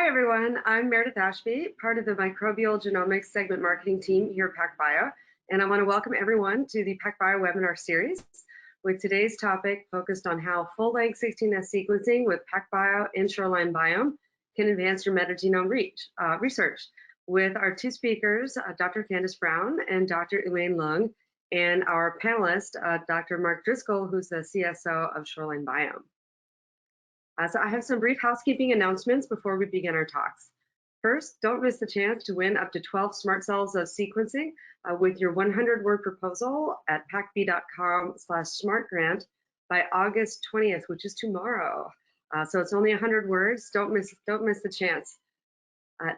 Hi, everyone. I'm Meredith Ashby, part of the Microbial Genomics Segment Marketing team here at PacBio, and I want to welcome everyone to the PacBio webinar series with today's topic focused on how full-length 16S sequencing with PacBio and Shoreline Biome can advance your metagenome research with our two speakers, Dr. Candice Brown and Dr. Elaine Long, and our panelist, Dr. Mark Driscoll, who's the CSO of Shoreline Biome. So I have some brief housekeeping announcements before we begin our talks. First, don't miss the chance to win up to 12 smart cells of sequencing with your 100-word proposal at pacb.com/smartgrant by August 20th, which is tomorrow. So it's only 100 words. Don't miss the chance.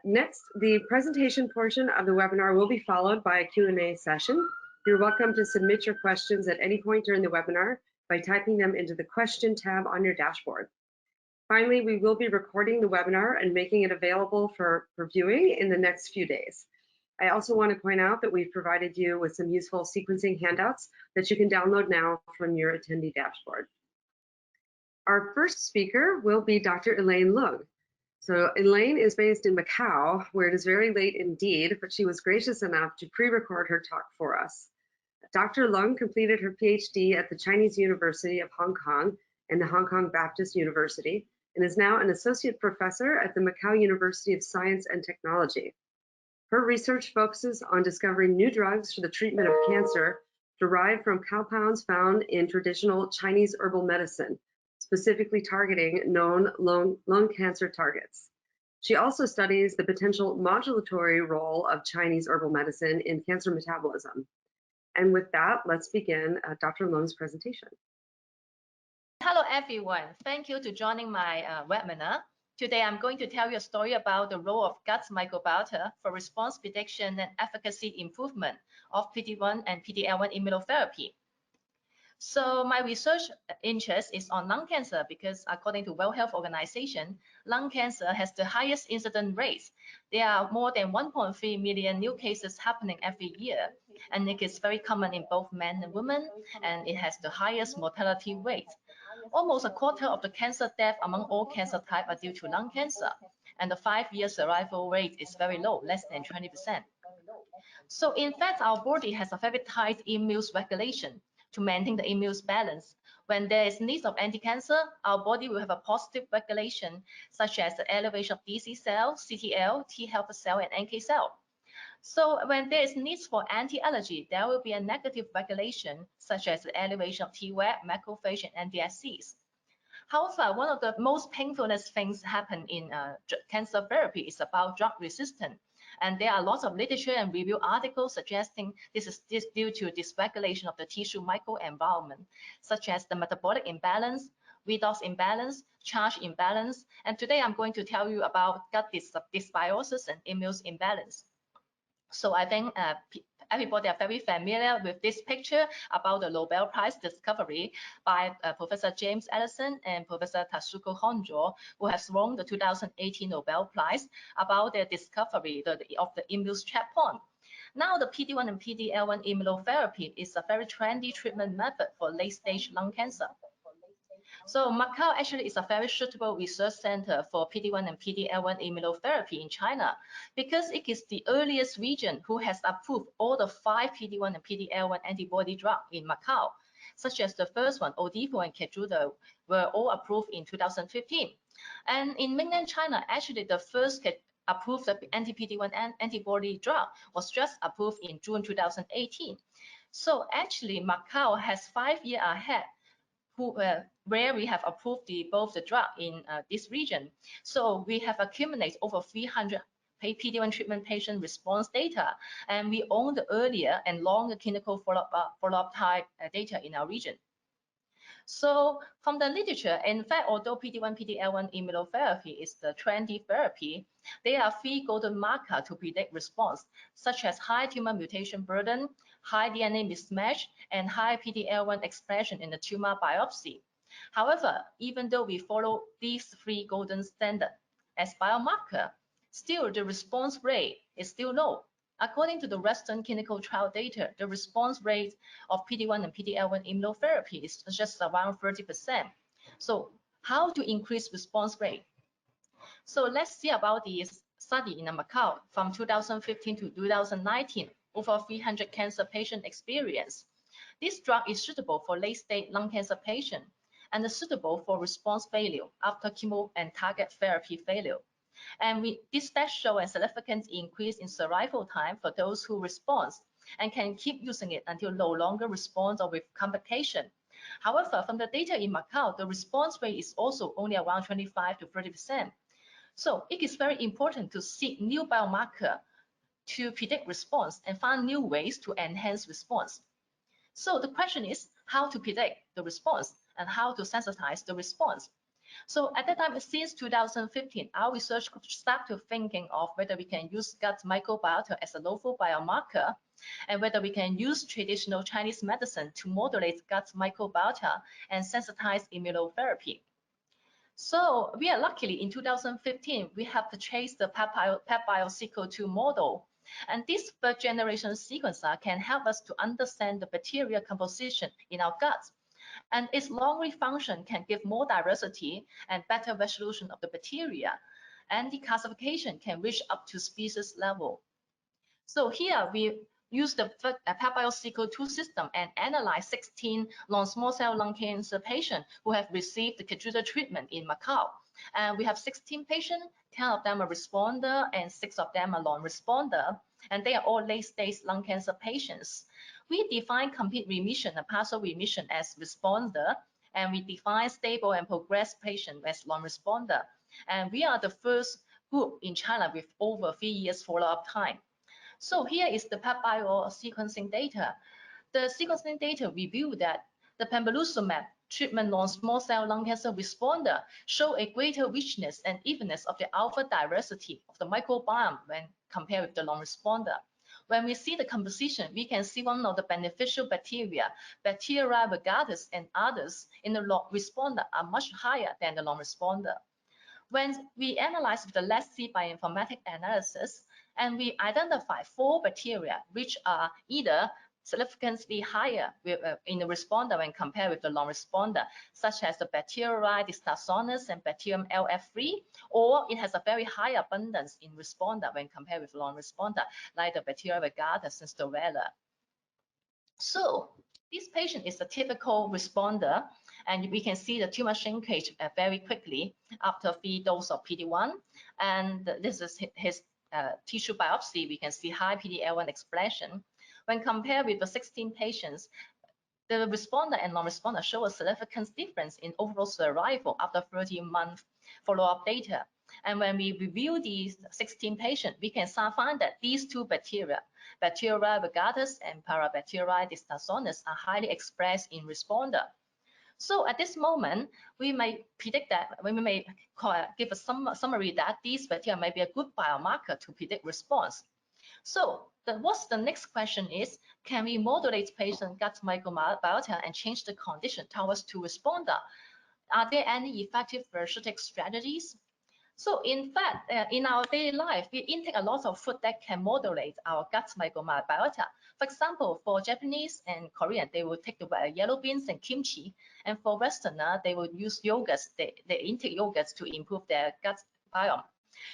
Next, the presentation portion of the webinar will be followed by a Q&A session. You're welcome to submit your questions at any point during the webinar by typing them into the question tab on your dashboard. Finally, we will be recording the webinar and making it available for viewing in the next few days. I also want to point out that we've provided you with some useful sequencing handouts that you can download now from your attendee dashboard. Our first speaker will be Dr. Elaine Long. So Elaine is based in Macau, where it is very late indeed, but she was gracious enough to pre-record her talk for us. Dr. Long completed her PhD at the Chinese University of Hong Kong and the Hong Kong Baptist University, and is now an associate professor at the Macau University of Science and Technology. Her research focuses on discovering new drugs for the treatment of cancer derived from compounds found in traditional Chinese herbal medicine, specifically targeting known lung cancer targets. She also studies the potential modulatory role of Chinese herbal medicine in cancer metabolism. And with that, let's begin Dr. Long's presentation. Hello, everyone. Thank you to joining my webinar. Today, I'm going to tell you a story about the role of gut microbiota for response prediction and efficacy improvement of PD-1 and PD-L1 immunotherapy. So my research interest is on lung cancer because according to World Health Organization, lung cancer has the highest incidence rates. There are more than 1.3 million new cases happening every year, and it is very common in both men and women, and it has the highest mortality rate. Almost a quarter of the cancer deaths among all cancer types are due to lung cancer, and the 5-year survival rate is very low, less than 20%. So in fact, our body has a very tight immune regulation to maintain the immune balance. When there is need of anti-cancer, our body will have a positive regulation, such as the elevation of DC cell, CTL, T helper cell, and NK cell. So when there is need for anti-allergy, there will be a negative regulation, such as the elevation of Treg, macrophage, and NDSCs. However, one of the most painfulest things happen in cancer therapy is about drug resistance. And there are lots of literature and review articles suggesting this is due to dysregulation of the tissue microenvironment, such as the metabolic imbalance, redox imbalance, charge imbalance. And today I'm going to tell you about gut dysbiosis and immune imbalance. So I think everybody are very familiar with this picture about the Nobel Prize discovery by Professor James Allison and Professor Tatsuko Honjo, who has won the 2018 Nobel Prize about their discovery of the immune checkpoint. Now the PD-1 and PD-L1 immunotherapy is a very trendy treatment method for late-stage lung cancer. So Macau actually is a very suitable research center for PD-1 and PD-L1 immunotherapy in China because it is the earliest region who has approved all the 5 PD-1 and PD-L1 antibody drugs in Macau, such as the first one, Odivo and Keytruda, were all approved in 2015. And in mainland China, actually the first approved anti-PD-1 antibody drug was just approved in June 2018. So actually Macau has 5 years ahead where we have approved both the drug in this region. So we have accumulated over 300 PD-1 treatment patient response data, and we own the earlier and longer clinical follow-up type data in our region. So from the literature, in fact, although PD-1, PD-L1 immunotherapy is the trendy therapy, there are 3 golden markers to predict response, such as high tumor mutation burden, high DNA mismatch, and high PD-L1 expression in the tumor biopsy. However, even though we follow these 3 golden standards as biomarker, still the response rate is still low. According to the Western clinical trial data, the response rate of PD-1 and PD-L1 immunotherapy is just around 30%. So how to increase response rate? So let's see about the study in Macau from 2015 to 2019, over 300 cancer patient experience. This drug is suitable for late-stage lung cancer patient and is suitable for response failure after chemo and target therapy failure. And this test show a significant increase in survival time for those who respond and can keep using it until no longer responds or with complication. However, from the data in Macau, the response rate is also only around 25 to 30%. So it is very important to seek new biomarker to predict response and find new ways to enhance response. So the question is how to predict the response and how to sensitize the response. So at that time, since 2015, our research started thinking of whether we can use gut microbiota as a novel biomarker and whether we can use traditional Chinese medicine to modulate gut microbiota and sensitize immunotherapy. So we are luckily in 2015, we have purchased the PepBioSeq2 model. And this third generation sequencer can help us to understand the bacterial composition in our gut. And its long-read function can give more diversity and better resolution of the bacteria. And the classification can reach up to species level. So here we use the PepBioSeq2 system and analyze 16 non-small cell lung cancer patients who have received the Keytruda treatment in Macau. And we have 16 patients, 10 of them are responder and 6 of them are non-responder. And they are all late-stage lung cancer patients. We define complete remission and partial remission as responder, and we define stable and progressed patient as non-responder. And we are the first group in China with over 3 years follow-up time. So here is the PepBio sequencing data. The sequencing data reveal that the pembrolizumab treatment non-small cell lung cancer responder show a greater richness and evenness of the alpha diversity of the microbiome when compared with the non-responder. When we see the composition, we can see one of the beneficial bacteria, Bacterial vagatus and others in the responder are much higher than the non-responder. When we analyze with the LESI bioinformatic analysis, and we identify 4 bacteria which are either significantly higher in the responder when compared with the non-responder, such as the Bacterial Dysbiosis and Bacterium LF3, or it has a very high abundance in responder when compared with non-responder, like the Bacterial vagatus and Darial. So this patient is a typical responder, and we can see the tumor shrinkage very quickly after 3 doses of PD-1, and this is his tissue biopsy. We can see high PD-L1 expression. When compared with the 16 patients, the responder and non-responder show a significant difference in overall survival after 13-month follow-up data. And when we review these 16 patients, we can find that these 2 bacteria, Bacterial vagatus and Parabacterial Dysbiosis, are highly expressed in responder. So at this moment, we may predict that, we may give a summary that these bacteria may be a good biomarker to predict response. So what's the next question is, can we modulate patient gut microbiota and change the condition towards to responder? Are there any effective therapeutic strategies? So in fact, in our daily life, we intake a lot of food that can modulate our gut microbiota. For example, for Japanese and Korean, they will take the yellow beans and kimchi. And for Westerner, they will use yogurts. They intake yogurts to improve their gut biome.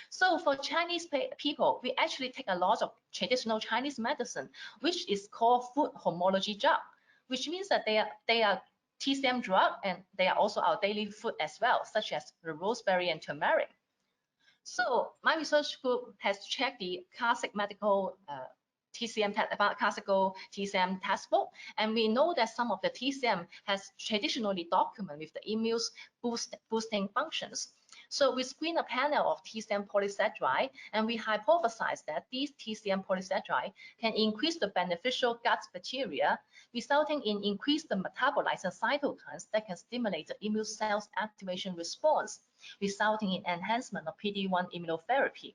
So for Chinese people, we actually take a lot of traditional Chinese medicine, which is called food homology drug, which means that they are TCM drug, and they are also our daily food as well, such as the rosemary and turmeric. So my research group has checked the classic medical classical TCM textbook, and we know that some of the TCM has traditionally documented with the immune boosting functions. So we screen a panel of TCM polysaccharide, and we hypothesize that these TCM polysaccharide can increase the beneficial gut bacteria, resulting in increased metabolites and cytokines that can stimulate the immune cells activation response, resulting in enhancement of PD-1 immunotherapy.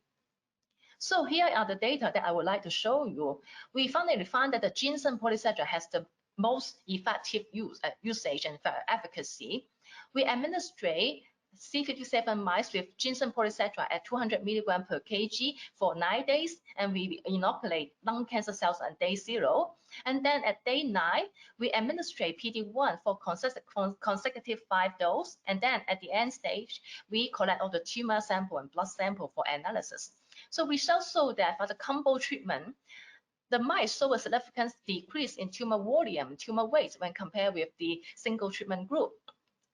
So here are the data that I would like to show you. We finally found that the ginseng polysaccharide has the most effective usage and efficacy. We administrate C57 mice with ginseng polysaccharide at 200 milligram per kg for 9 days, and we inoculate lung cancer cells on day 0. And then at day 9, we administrate PD-1 for consecutive 5 doses. And then at the end stage, we collect all the tumor sample and blood sample for analysis. So results show that for the combo treatment, the mice show a significant decrease in tumor volume, tumor weight when compared with the single treatment group.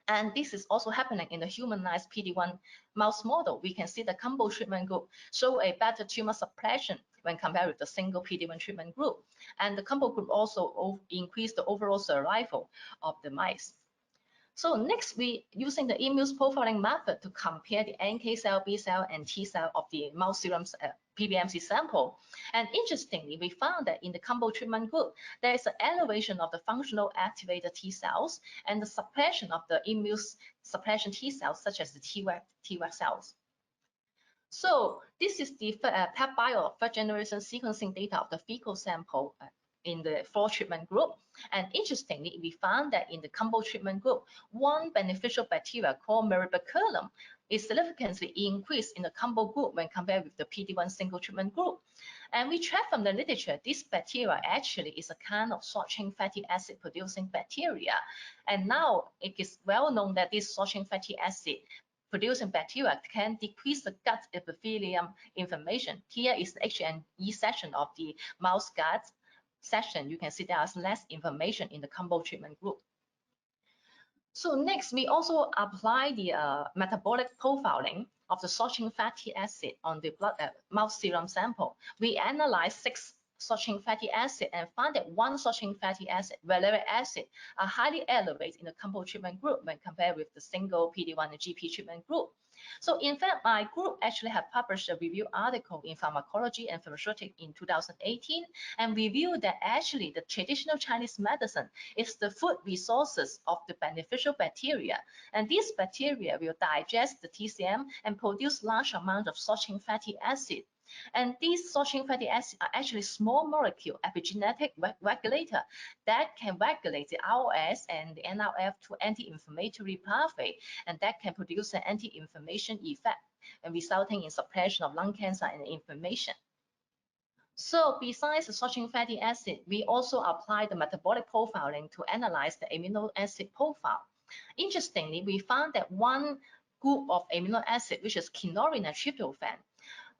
And this is also happening in the humanized PD-1 mouse model. We can see the combo treatment group show a better tumor suppression when compared with the single PD-1 treatment group. And the combo group also increased the overall survival of the mice. So next, we using the immune profiling method to compare the NK cell, B cell, and T cell of the mouse serum PBMC sample. And interestingly, we found that in the combo treatment group, there is an elevation of the functional activator T cells and the suppression of the immune suppression T cells, such as the Treg cells. So this is the PacBio third generation sequencing data of the fecal sample in the 4 treatment group. And interestingly, we found that in the combo treatment group, one beneficial bacteria called Baculum is significantly increased in the combo group when compared with the PD-1 single treatment group. And we track from the literature, this bacteria actually is a kind of short-chain fatty acid producing bacteria. And now it is well known that this short-chain fatty acid producing bacteria can decrease the gut epithelium inflammation. Here is the H&E section of the mouse gut section. You can see there's less information in the combo treatment group. So next, we also apply the metabolic profiling of the short-chain fatty acid on the blood mouse serum sample. We analyzed 6 short-chain fatty acid and found that 1 short-chain fatty acid, valeric acid, are highly elevated in the combo treatment group when compared with the single PD-1 and GP treatment group. So in fact, my group actually have published a review article in Pharmacology and Pharmaceutics in 2018, and reviewed that actually the traditional Chinese medicine is the food resources of the beneficial bacteria. And these bacteria will digest the TCM and produce large amount of short-chain fatty acid. And these short-chain fatty acids are actually small molecule epigenetic regulator that can regulate the ROS and the NRF to anti-inflammatory pathway, and that can produce an anti-inflammation effect, and resulting in suppression of lung cancer and inflammation. So besides the short-chain fatty acid, we also apply the metabolic profiling to analyze the amino acid profile. Interestingly, we found that one group of amino acid, which is kynurenine and tryptophan,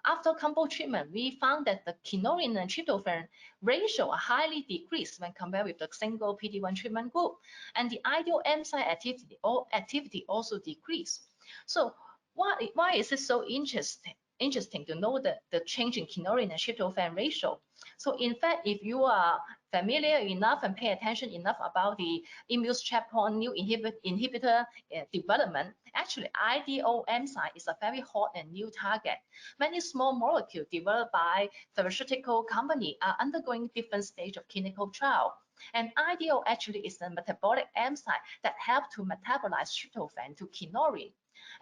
after combo treatment, we found that the kynurenine and tryptophan ratio are highly decreased when compared with the single PD-1 treatment group, and the ideal enzyme activity also decreased. So why is it so interesting to know the change in kynurenine and tryptophan ratio? So in fact, if you are familiar enough and pay attention enough about the immune checkpoint new inhibitor development, actually IDO enzyme is a very hot and new target. Many small molecules developed by pharmaceutical company are undergoing different stage of clinical trial. And IDO actually is a metabolic enzyme that helps to metabolize tryptophan to kynurenine.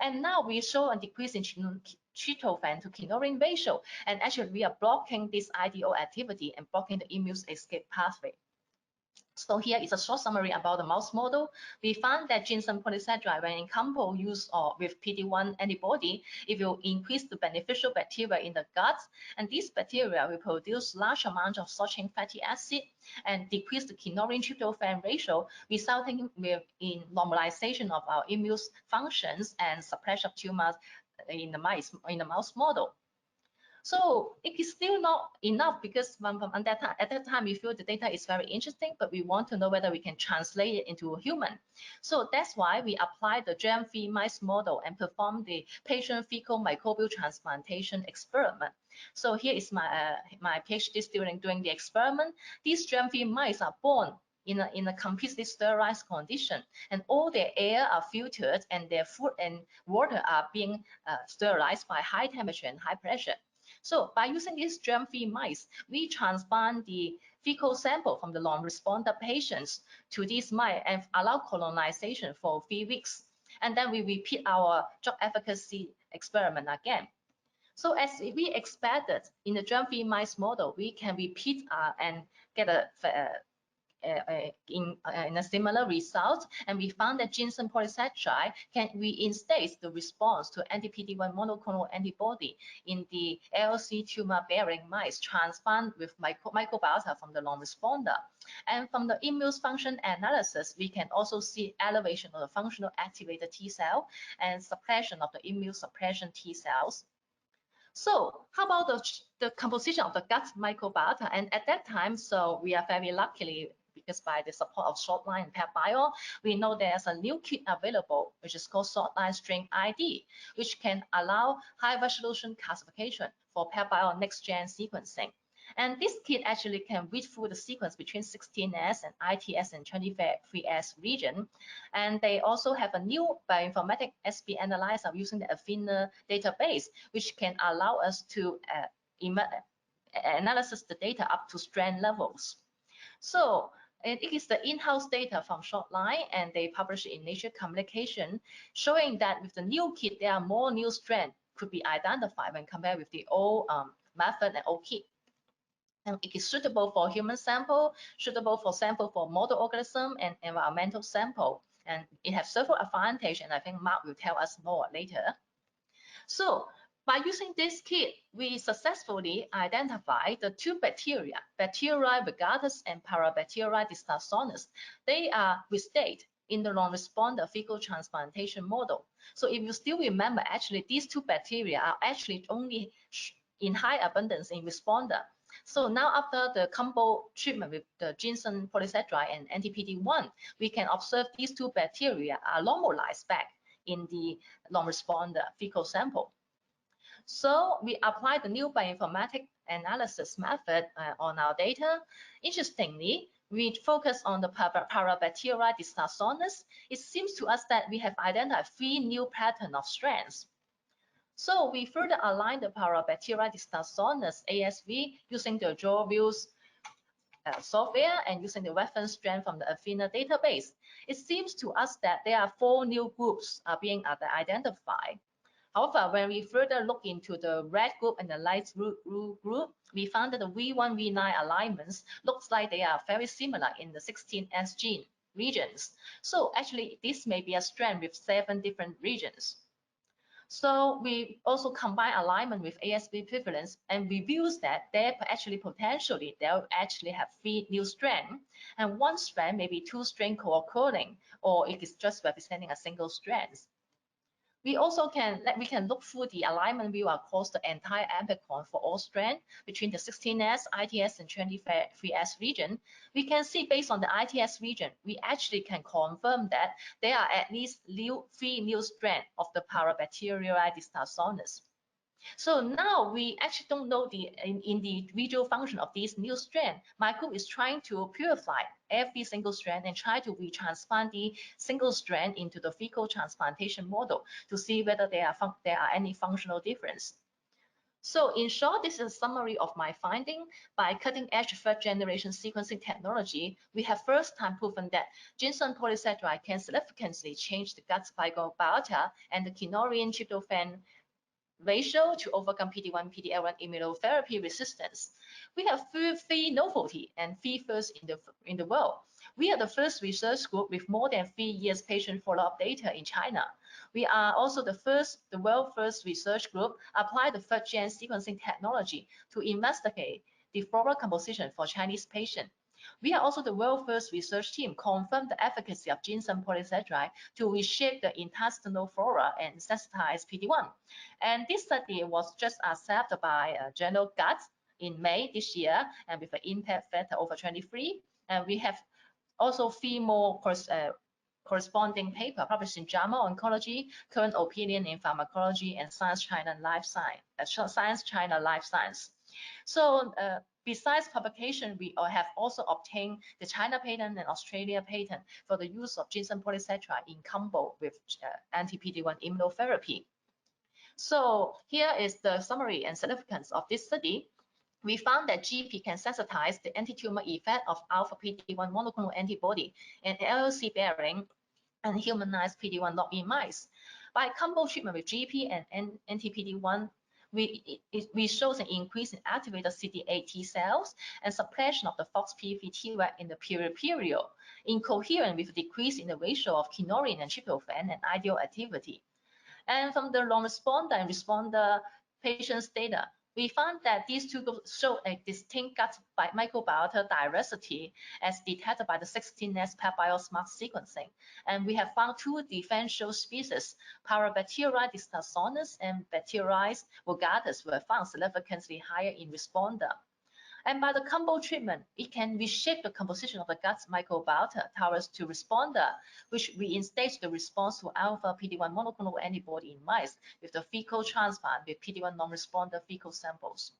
And now we show a decrease in tryptophan to kynurenine ratio, and actually we are blocking this IDO activity and blocking the immune escape pathway. So here is a short summary about the mouse model. We found that ginseng polysaccharide, when in combo use with PD-1 antibody, it will increase the beneficial bacteria in the gut, and these bacteria will produce large amounts of short-chain fatty acid and decrease the kynurenine tryptophan ratio, resulting in normalization of our immune functions and suppression of tumors in the mouse model. So it is still not enough, because at that time we feel the data is very interesting, but we want to know whether we can translate it into a human. So that's why we applied the germ-free mice model and performed the patient fecal microbial transplantation experiment. So here is my PhD student doing the experiment. These germ-free mice are born in a completely sterilized condition, and all their air are filtered, and their food and water are being sterilized by high temperature and high pressure. So by using these germ-free mice, we transplant the fecal sample from the non-responder patients to these mice and allow colonization for 3 weeks. And then we repeat our drug efficacy experiment again. So as we expected in the germ-free mice model, we can repeat and get a in a similar result, and we found that ginseng polysaccharide can reinstate the response to anti-PD-1 monoclonal antibody in the ALC tumor-bearing mice transplant with microbiota from the non-responder. And from the immune function analysis, we can also see elevation of the functional activated T cell and suppression of the immune suppression T cells. So how about the composition of the gut microbiota? And at that time, so we are very luckily, because by the support of Shortline and PacBio, we know there's a new kit available, which is called Shortline String ID, which can allow high resolution classification for PacBio next-gen sequencing. And this kit actually can read through the sequence between 16S and ITS and 23S region. And they also have a new bioinformatic SB analyzer using the Athena database, which can allow us to analyze the data up to strand levels. So it is the in-house data from Shortline, and they publish it in Nature Communication, showing that with the new kit, there are more new strands could be identified when compared with the old method and old kit. And it is suitable for human sample, suitable for sample for model organism and environmental sample. And it has several advantages, and I think Mark will tell us more later. So by using this kit, we successfully identified the two bacteria, Bacteria vagatus and Parabacteria dystarsonus. They are restate in the non-responder fecal transplantation model. So if you still remember, actually, these two bacteria are actually only in high abundance in responder. So now after the combo treatment with the ginseng polysaccharide and anti-PD-1, we can observe these two bacteria are normalized back in the non-responder fecal sample. So we applied the new bioinformatic analysis method on our data. Interestingly, we focus on the Parabacteria dystarsonus. It seems to us that we have identified 3 new patterns of strands. So we further aligned the Parabacteria dystarsonus ASV using the DrawViews software and using the reference strand from the Athena database. It seems to us that there are 4 new groups being identified. However, when we further look into the red group and the light blue group, we found that the V1, V9 alignments looks like they are very similar in the 16S gene regions. So actually, this may be a strand with 7 different regions. So we also combine alignment with ASV prevalence and reveals that they'll actually have 3 new strands, and 1 strand may be 2 strands co-occurring, or it is just representing a single strand. We also can look through the alignment view across the entire amplicon for all strands between the 16S, ITS, and 23S region. We can see based on the ITS region, we actually can confirm that there are at least 3 new strands of the Parabacteria dystarsonus. So now we actually don't know the individual function of these new strands. My group is trying to purify every single strand and try to retransplant the single strand into the fecal transplantation model to see whether there are any functional difference. So in short, this is a summary of my finding. By cutting-edge third-generation sequencing technology, we have first time proven that ginseng polysaccharide can significantly change the gut microbiota and the kynurenine tryptophan ratio to overcome PD-1, PD-L1 immunotherapy resistance. We have 3 novelty and 3 firsts in the world. We are the first research group with more than 3 years patient follow-up data in China. We are also the world first research group apply the 3rd-gen sequencing technology to investigate the floral composition for Chinese patients. We are also the world first research team confirm the efficacy of ginseng polysaccharide to reshape the intestinal flora and sensitize PD-1. And this study was just accepted by Journal Gut in May this year, and with an impact factor over 23. And we have also 3 more corresponding paper published in JAMA Oncology, Current Opinion in Pharmacology, and Science China Life Science. So besides publication, we have also obtained the China patent and Australia patent for the use of ginseng polysaccharide in combo with anti-PD-1 immunotherapy. So here is the summary and significance of this study. We found that GP can sensitize the anti-tumor effect of alpha PD-1 monoclonal antibody and LLC bearing and humanized PD-1 knock-in mice. By combo treatment with GP and anti-PD-1, we shows an increase in activated CD8 T cells and suppression of the FOXP3 Treg in the peripheral, incoherent with a decrease in the ratio of kynurenine and tryptophan and ideal activity. And from the non-responder and responder patients' data, we found that these two groups show a distinct gut microbiota diversity as detected by the 16S PacBioSmart sequencing. And we have found two differential species, Parabacteria dystaxonis and Bacterialis vulgaris, were found significantly higher in responder. And by the combo treatment, it can reshape the composition of the gut microbiota towards to responder, which reinstates the response to alpha PD-1 monoclonal antibody in mice with the fecal transplant with PD-1 non-responder fecal samples.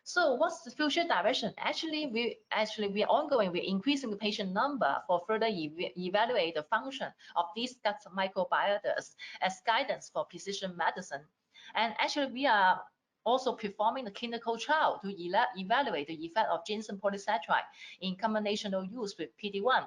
So what's the future direction? Actually, we're ongoing. We're increasing the patient number for further evaluate the function of these gut microbiotas as guidance for precision medicine. And actually, we are also performing the clinical trial to evaluate the effect of ginseng polysaccharide in combinational use with PD-1.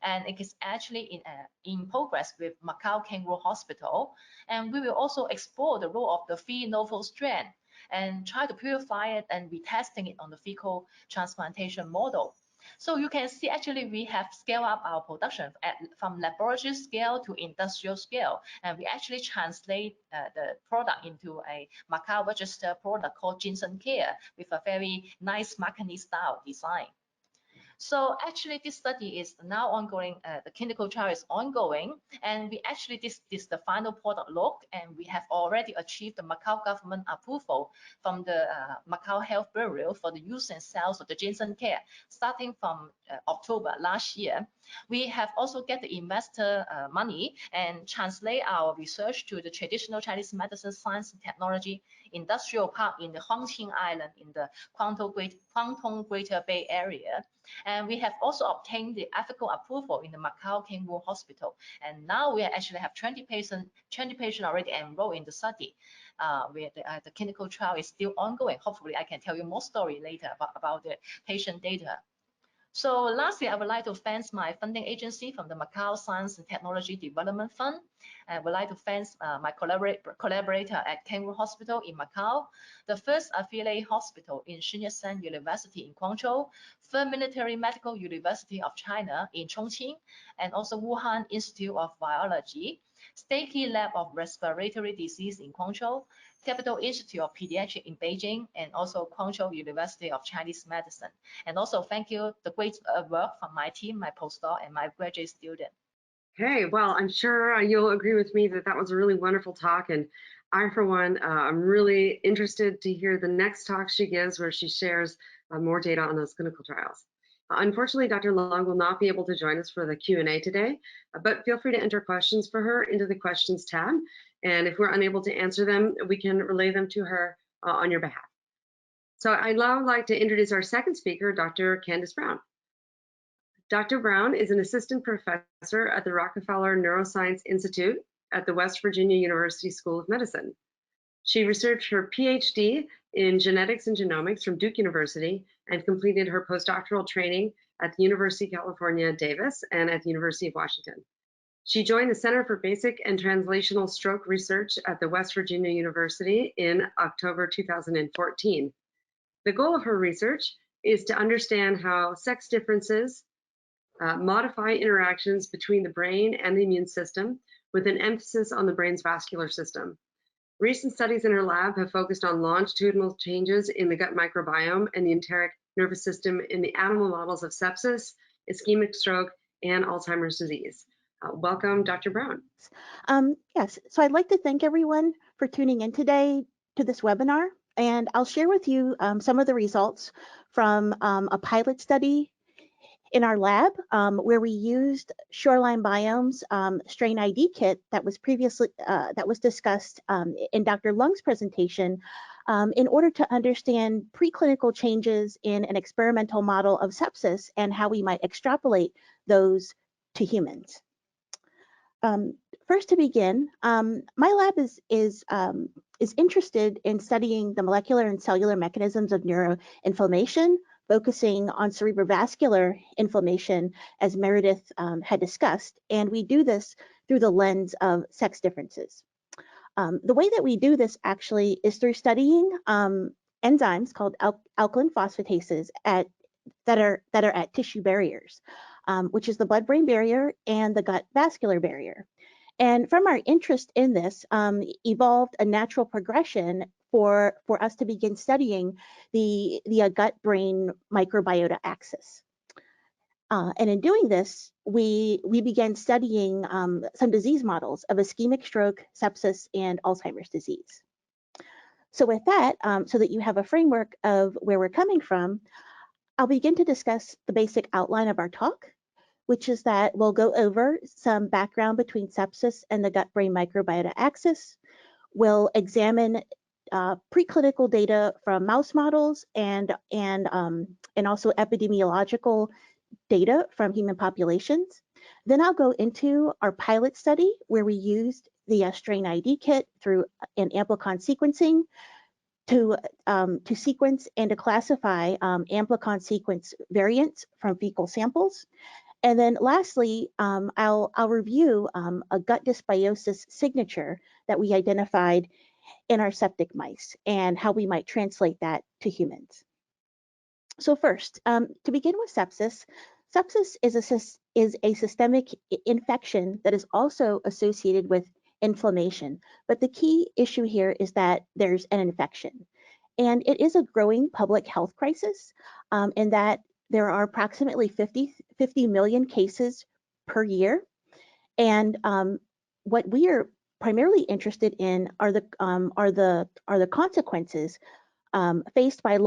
And it is actually in progress with Macau Kangaroo Hospital. And we will also explore the role of the free novel strand and try to purify it and retesting it on the fecal transplantation model. So you can see actually we have scaled up our production from laboratory scale to industrial scale, and we actually translate the product into a Macau registered product called Ginseng Care with a very nice marketing style design. So actually this study is now ongoing, the clinical trial is ongoing, and we actually, this is the final product look, and we have already achieved the Macau government approval from the Macau Health Bureau for the use and sales of the ginseng care starting from October last year. We have also get the investor money and translate our research to the traditional Chinese medicine science and technology industrial park in the Hongqing Island in the Guangdong Greater Bay Area. And we have also obtained the ethical approval in the Macau Kangaroo Hospital. And now we actually have 20 patients already enrolled in the study. Where the clinical trial is still ongoing. Hopefully I can tell you more story later about the patient data. So lastly, I would like to thank my funding agency from the Macau Science and Technology Development Fund. I would like to thank my collaborator at Kangaroo Hospital in Macau, the first affiliate hospital in Sun Yat-sen University in Guangzhou, Third Military Medical University of China in Chongqing, and also Wuhan Institute of Biology, State Key Lab of Respiratory Disease in Guangzhou, Capital Institute of Pediatrics in Beijing, and also Guangzhou University of Chinese Medicine. And also thank you, the great work from my team, my postdoc, and my graduate student. Okay, well, I'm sure you'll agree with me that that was a really wonderful talk. And I, for one, I'm really interested to hear the next talk she gives where she shares more data on those clinical trials. Unfortunately, Dr. Long will not be able to join us for the Q&A today, but feel free to enter questions for her into the questions tab. And if we're unable to answer them, we can relay them to her on your behalf. So I'd now like to introduce our second speaker, Dr. Candace Brown. Dr. Brown is an assistant professor at the Rockefeller Neuroscience Institute at the West Virginia University School of Medicine. She researched her PhD in genetics and genomics from Duke University and completed her postdoctoral training at the University of California, Davis, and at the University of Washington. She joined the Center for Basic and Translational Stroke Research at the West Virginia University in October 2014. The goal of her research is to understand how sex differences modify interactions between the brain and the immune system, with an emphasis on the brain's vascular system. Recent studies in her lab have focused on longitudinal changes in the gut microbiome and the enteric nervous system in the animal models of sepsis, ischemic stroke, and Alzheimer's disease. Welcome, Dr. Brown. Yes, so I'd like to thank everyone for tuning in today to this webinar, and I'll share with you some of the results from a pilot study in our lab where we used Shoreline Biome's strain ID kit that was previously discussed in Dr. Lung's presentation in order to understand preclinical changes in an experimental model of sepsis and how we might extrapolate those to humans. First, to begin, my lab is interested in studying the molecular and cellular mechanisms of neuroinflammation, focusing on cerebrovascular inflammation, as Meredith had discussed, and we do this through the lens of sex differences. The way that we do this actually is through studying enzymes called alkaline phosphatases that are at tissue barriers, which is the blood-brain barrier and the gut vascular barrier. And from our interest in this, evolved a natural progression for us to begin studying the gut-brain microbiota axis. And in doing this, we began studying some disease models of ischemic stroke, sepsis, and Alzheimer's disease. So with that, so that you have a framework of where we're coming from, I'll begin to discuss the basic outline of our talk, which is that we'll go over some background between sepsis and the gut-brain microbiota axis. We'll examine preclinical data from mouse models and also epidemiological data from human populations. Then I'll go into our pilot study where we used the strain ID kit through an amplicon sequencing to sequence and to classify amplicon sequence variants from fecal samples. And then lastly, I'll review a gut dysbiosis signature that we identified in our septic mice and how we might translate that to humans. So first, to begin with sepsis, sepsis is a systemic infection that is also associated with inflammation. But the key issue here is that there's an infection. And it is a growing public health crisis in that there are approximately 50 million cases per year. And what we are primarily interested in are the consequences faced by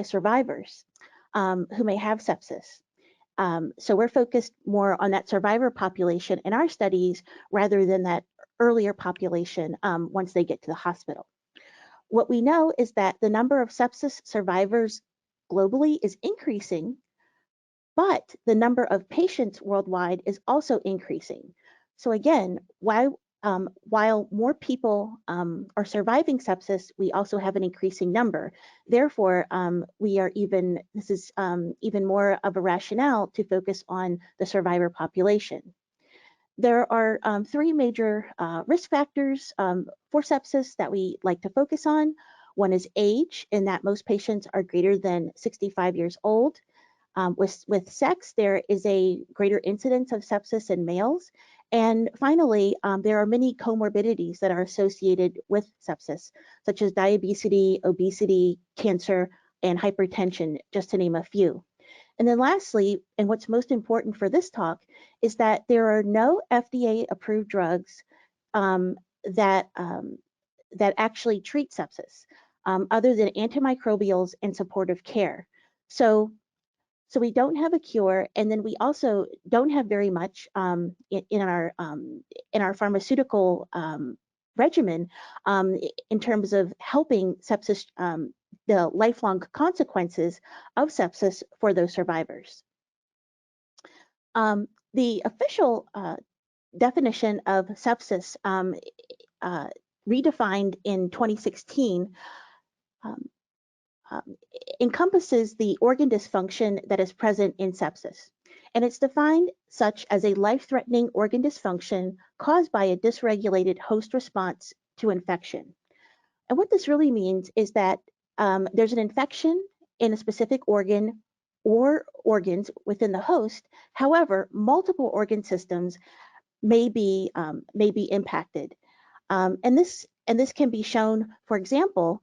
survivors who may have sepsis. So we're focused more on that survivor population in our studies rather than that earlier population once they get to the hospital. What we know is that the number of sepsis survivors globally is increasing, but the number of patients worldwide is also increasing. So again, while more people are surviving sepsis, we also have an increasing number. Therefore, this is even more of a rationale to focus on the survivor population. There are three major risk factors for sepsis that we like to focus on. One is age, in that most patients are greater than 65 years old. With sex, there is a greater incidence of sepsis in males. And finally, there are many comorbidities that are associated with sepsis, such as diabetes, obesity, cancer, and hypertension, just to name a few. And then lastly, and what's most important for this talk, is that there are no FDA-approved drugs that actually treat sepsis, other than antimicrobials and supportive care. So we don't have a cure, and then we also don't have very much in our pharmaceutical regimen in terms of helping sepsis, the lifelong consequences of sepsis for those survivors. The official definition of sepsis redefined in 2016 encompasses the organ dysfunction that is present in sepsis. And it's defined such as a life-threatening organ dysfunction caused by a dysregulated host response to infection. And what this really means is that there's an infection in a specific organ or organs within the host. However, multiple organ systems may be impacted. And this can be shown, for example,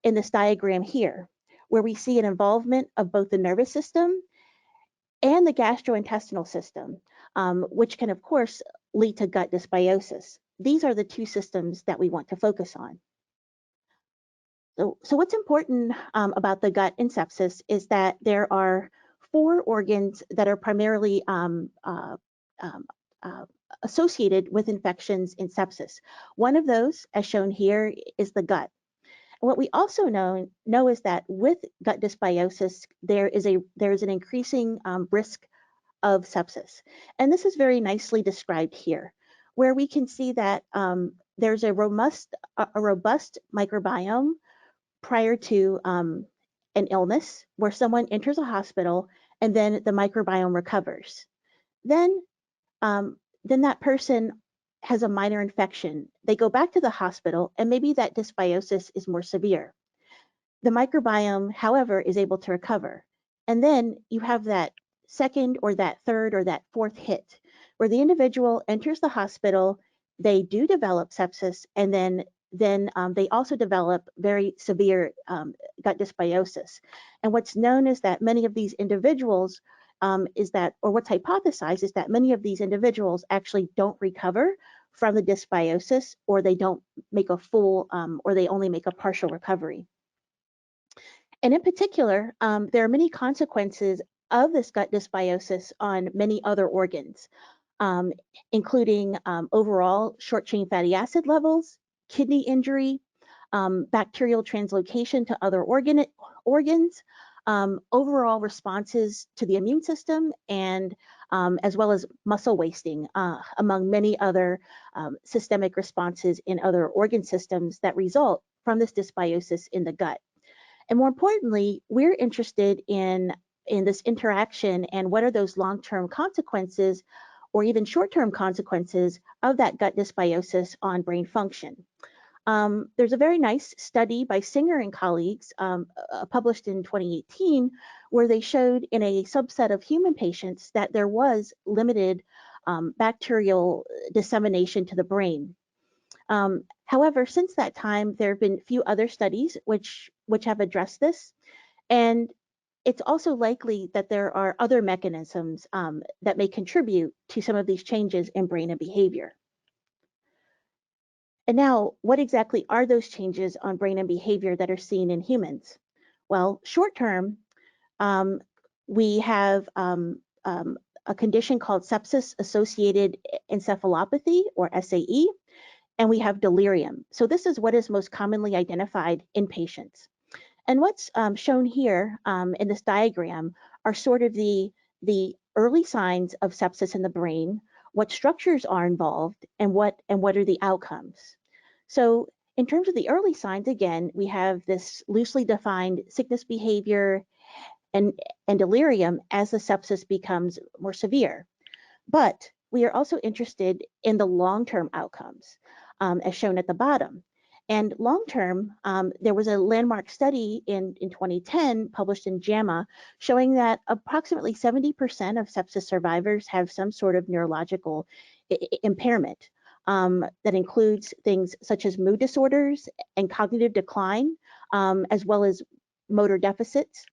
in this diagram here, where we see an involvement of both the nervous system and the gastrointestinal system, which can, of course, lead to gut dysbiosis. These are the two systems that we want to focus on. So what's important about the gut in sepsis is that there are 4 organs that are primarily associated with infections in sepsis. One of those, as shown here, is the gut. And what we also know is that with gut dysbiosis, there is an increasing risk of sepsis. And this is very nicely described here, where we can see that there's a robust microbiome prior to an illness, where someone enters a hospital and then the microbiome recovers. Then that person has a minor infection. They go back to the hospital, and maybe that dysbiosis is more severe. The microbiome, however, is able to recover. And then you have that second or that third or that fourth hit where the individual enters the hospital, they do develop sepsis, and then they also develop very severe gut dysbiosis. And what's known is that many of these individuals what's hypothesized is that many of these individuals actually don't recover from the dysbiosis, or they don't make a full, or they only make a partial recovery. And in particular, there are many consequences of this gut dysbiosis on many other organs, including overall short-chain fatty acid levels, kidney injury, bacterial translocation to other organs, overall responses to the immune system, and as well as muscle wasting, among many other systemic responses in other organ systems that result from this dysbiosis in the gut. And more importantly, we're interested in this interaction and what are those long-term consequences or even short-term consequences of that gut dysbiosis on brain function. There's a very nice study by Singer and colleagues published in 2018 where they showed in a subset of human patients that there was limited bacterial dissemination to the brain. However, since that time, there have been a few other studies which have addressed this, and it's also likely that there are other mechanisms that may contribute to some of these changes in brain and behavior. And now, what exactly are those changes on brain and behavior that are seen in humans? Well, short term, we have a condition called sepsis-associated encephalopathy, or SAE, and we have delirium. So this is what is most commonly identified in patients. And what's shown here in this diagram are sort of the early signs of sepsis in the brain, what structures are involved, and what are the outcomes. So in terms of the early signs, again, we have this loosely defined sickness behavior and delirium as the sepsis becomes more severe. But we are also interested in the long-term outcomes, as shown at the bottom. And long-term, there was a landmark study in 2010 published in JAMA showing that approximately 70% of sepsis survivors have some sort of neurological impairment that includes things such as mood disorders and cognitive decline, as well as motor deficits.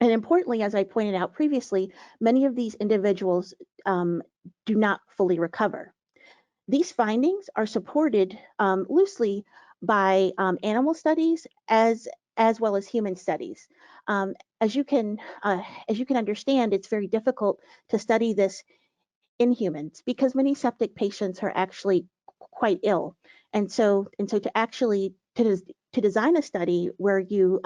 And importantly, as I pointed out previously, many of these individuals do not fully recover. These findings are supported loosely by animal studies as well as human studies. As you can understand, it's very difficult to study this in humans because many septic patients are actually quite ill, and so to actually to design a study where you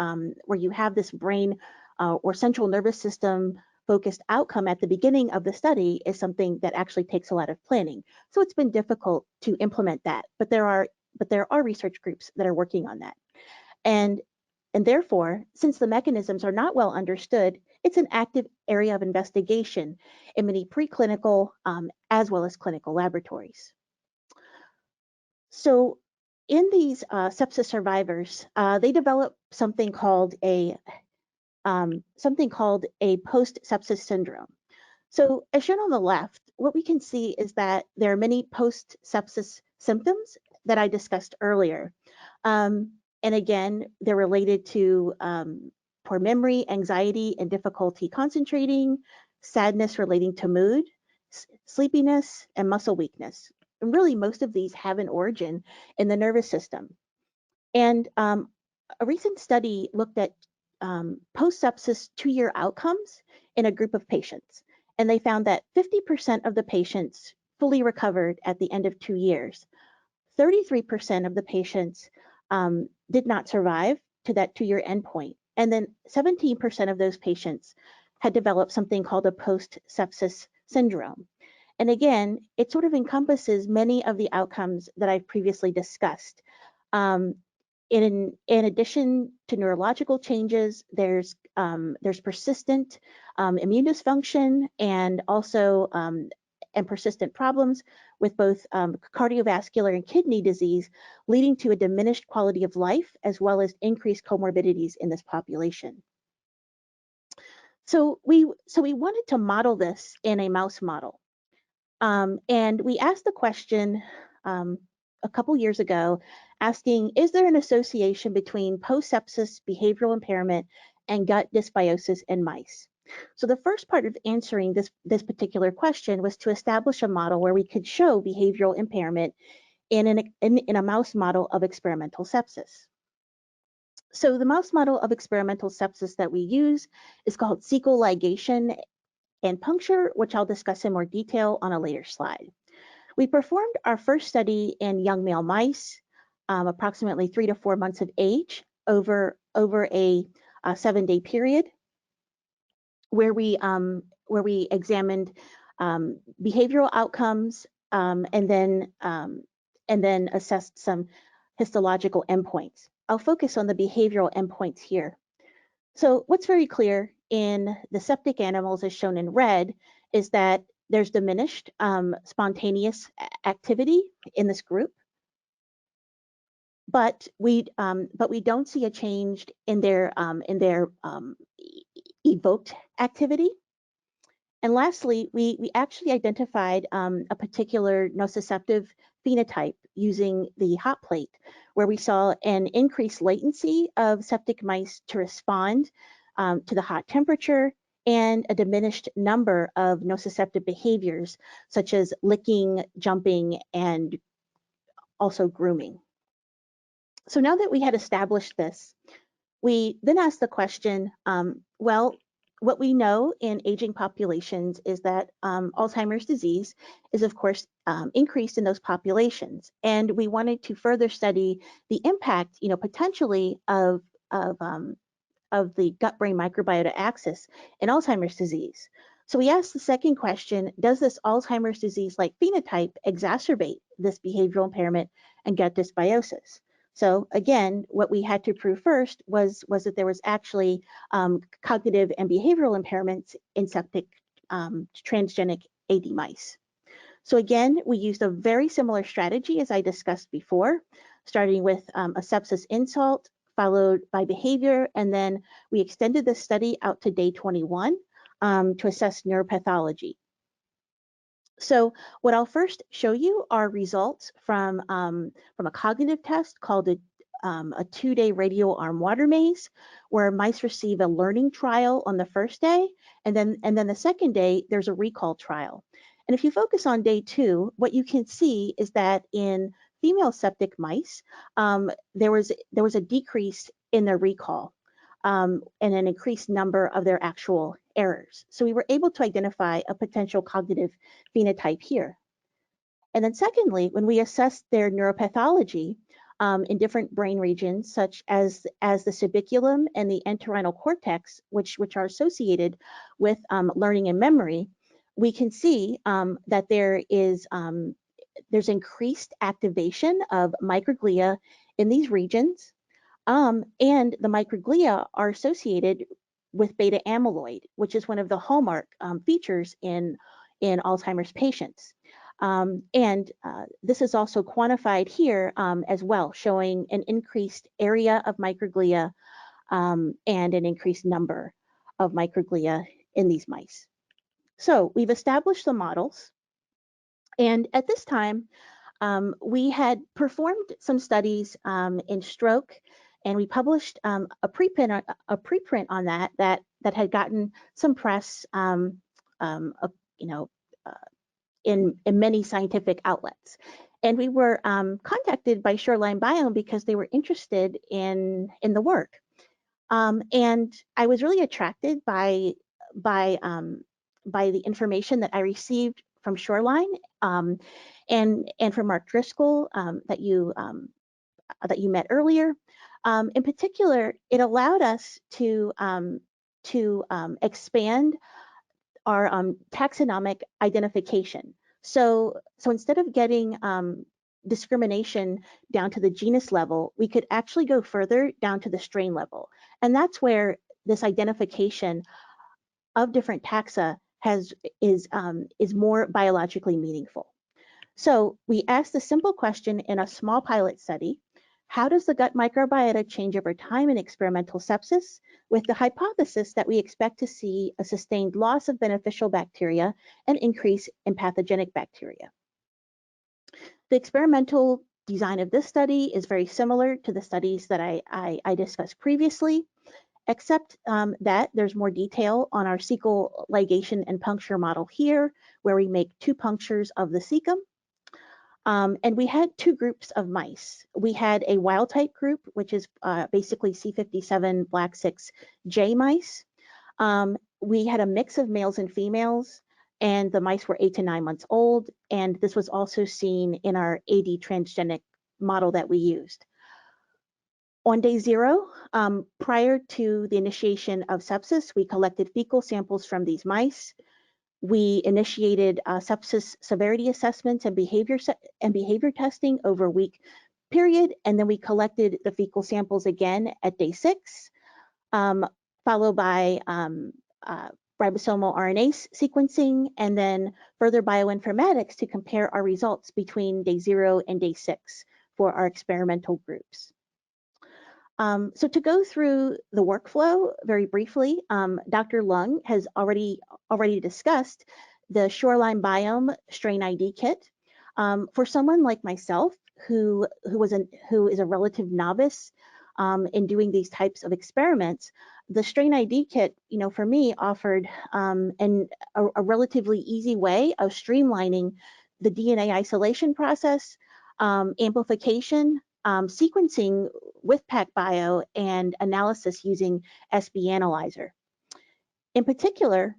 have this brain or central nervous system focused outcome at the beginning of the study is something that actually takes a lot of planning. So it's been difficult to implement that, but there are research groups that are working on that. And therefore, since the mechanisms are not well understood, it's an active area of investigation in many preclinical as well as clinical laboratories. So in these sepsis survivors, they develop something called a post-sepsis syndrome. So as shown on the left, what we can see is that there are many post-sepsis symptoms that I discussed earlier. And again, they're related to poor memory, anxiety, and difficulty concentrating, sadness relating to mood, sleepiness, and muscle weakness. And really, most of these have an origin in the nervous system. And a recent study looked at post-sepsis 2-year outcomes in a group of patients. And they found that 50% of the patients fully recovered at the end of 2 years. 33% of the patients did not survive to that 2-year endpoint. And then 17% of those patients had developed something called a post-sepsis syndrome. And again, it sort of encompasses many of the outcomes that I've previously discussed. In addition to neurological changes, there's persistent immune dysfunction and also and persistent problems with both cardiovascular and kidney disease, leading to a diminished quality of life as well as increased comorbidities in this population. So we wanted to model this in a mouse model. And we asked the question a couple years ago, asking, is there an association between post-sepsis behavioral impairment and gut dysbiosis in mice? So the first part of answering this particular question was to establish a model where we could show behavioral impairment in a mouse model of experimental sepsis. So the mouse model of experimental sepsis that we use is called cecal ligation and puncture, which I'll discuss in more detail on a later slide. We performed our first study in young male mice, approximately 3 to 4 months of age, over a 7-day period, where we examined behavioral outcomes and then assessed some histological endpoints. I'll focus on the behavioral endpoints here. So what's very clear in the septic animals, as shown in red, is that there's diminished spontaneous activity in this group, but we don't see a change in their evoked activity. And lastly, we actually identified a particular nociceptive phenotype using the hot plate, where we saw an increased latency of septic mice to respond to the hot temperature and a diminished number of nociceptive behaviors, such as licking, jumping, and also grooming. So now that we had established this, we then asked the question, well, what we know in aging populations is that Alzheimer's disease is, of course, increased in those populations. And we wanted to further study the impact, potentially of the gut-brain microbiota axis in Alzheimer's disease. So we asked the second question, does this Alzheimer's disease-like phenotype exacerbate this behavioral impairment and gut dysbiosis? So again, what we had to prove first was that there was actually cognitive and behavioral impairments in septic transgenic AD mice. So again, we used a very similar strategy as I discussed before, starting with a sepsis insult, followed by behavior, and then we extended the study out to day 21 to assess neuropathology. So what I'll first show you are results from a cognitive test called a 2-day radial arm water maze, where mice receive a learning trial on the first day, and then the second day there's a recall trial. And if you focus on day 2, what you can see is that in female septic mice, there was a decrease in their recall and an increased number of their actual errors. So we were able to identify a potential cognitive phenotype here. And then secondly, when we assessed their neuropathology in different brain regions, such as the subiculum and the entorhinal cortex, which are associated with learning and memory, we can see that there's increased activation of microglia in these regions. And the microglia are associated with beta amyloid, which is one of the hallmark features in Alzheimer's patients. And this is also quantified here as well, showing an increased area of microglia and an increased number of microglia in these mice. So we've established the models. And at this time, we had performed some studies in stroke, and we published a preprint on that had gotten some press, in many scientific outlets. And we were contacted by Shoreline Biome because they were interested in the work. And I was really attracted by the information that I received from Shoreline and from Mark Driscoll that you met earlier. In particular, it allowed us to expand our taxonomic identification. So instead of getting discrimination down to the genus level, we could actually go further down to the strain level. And that's where this identification of different taxa is more biologically meaningful. So we asked the simple question in a small pilot study: how does the gut microbiota change over time in experimental sepsis, with the hypothesis that we expect to see a sustained loss of beneficial bacteria and increase in pathogenic bacteria? The experimental design of this study is very similar to the studies that I discussed previously, except that there's more detail on our cecal ligation and puncture model here, where we make 2 punctures of the cecum. And we had 2 groups of mice. We had a wild type group, which is basically C57 black 6J mice. We had a mix of males and females, and the mice were 8 to 9 months old. And this was also seen in our AD transgenic model that we used. On day 0, prior to the initiation of sepsis, we collected fecal samples from these mice. We initiated sepsis severity assessments and behavior testing over a week period, and then we collected the fecal samples again at day 6, followed by ribosomal RNA sequencing, and then further bioinformatics to compare our results between day 0 and day 6 for our experimental groups. So to go through the workflow very briefly, Dr. Long has already discussed the Shoreline Biome Strain ID kit. For someone like myself who is a relative novice in doing these types of experiments, the Strain ID kit, for me offered a relatively easy way of streamlining the DNA isolation process, amplification, sequencing with PacBio, and analysis using SB Analyzer. In particular,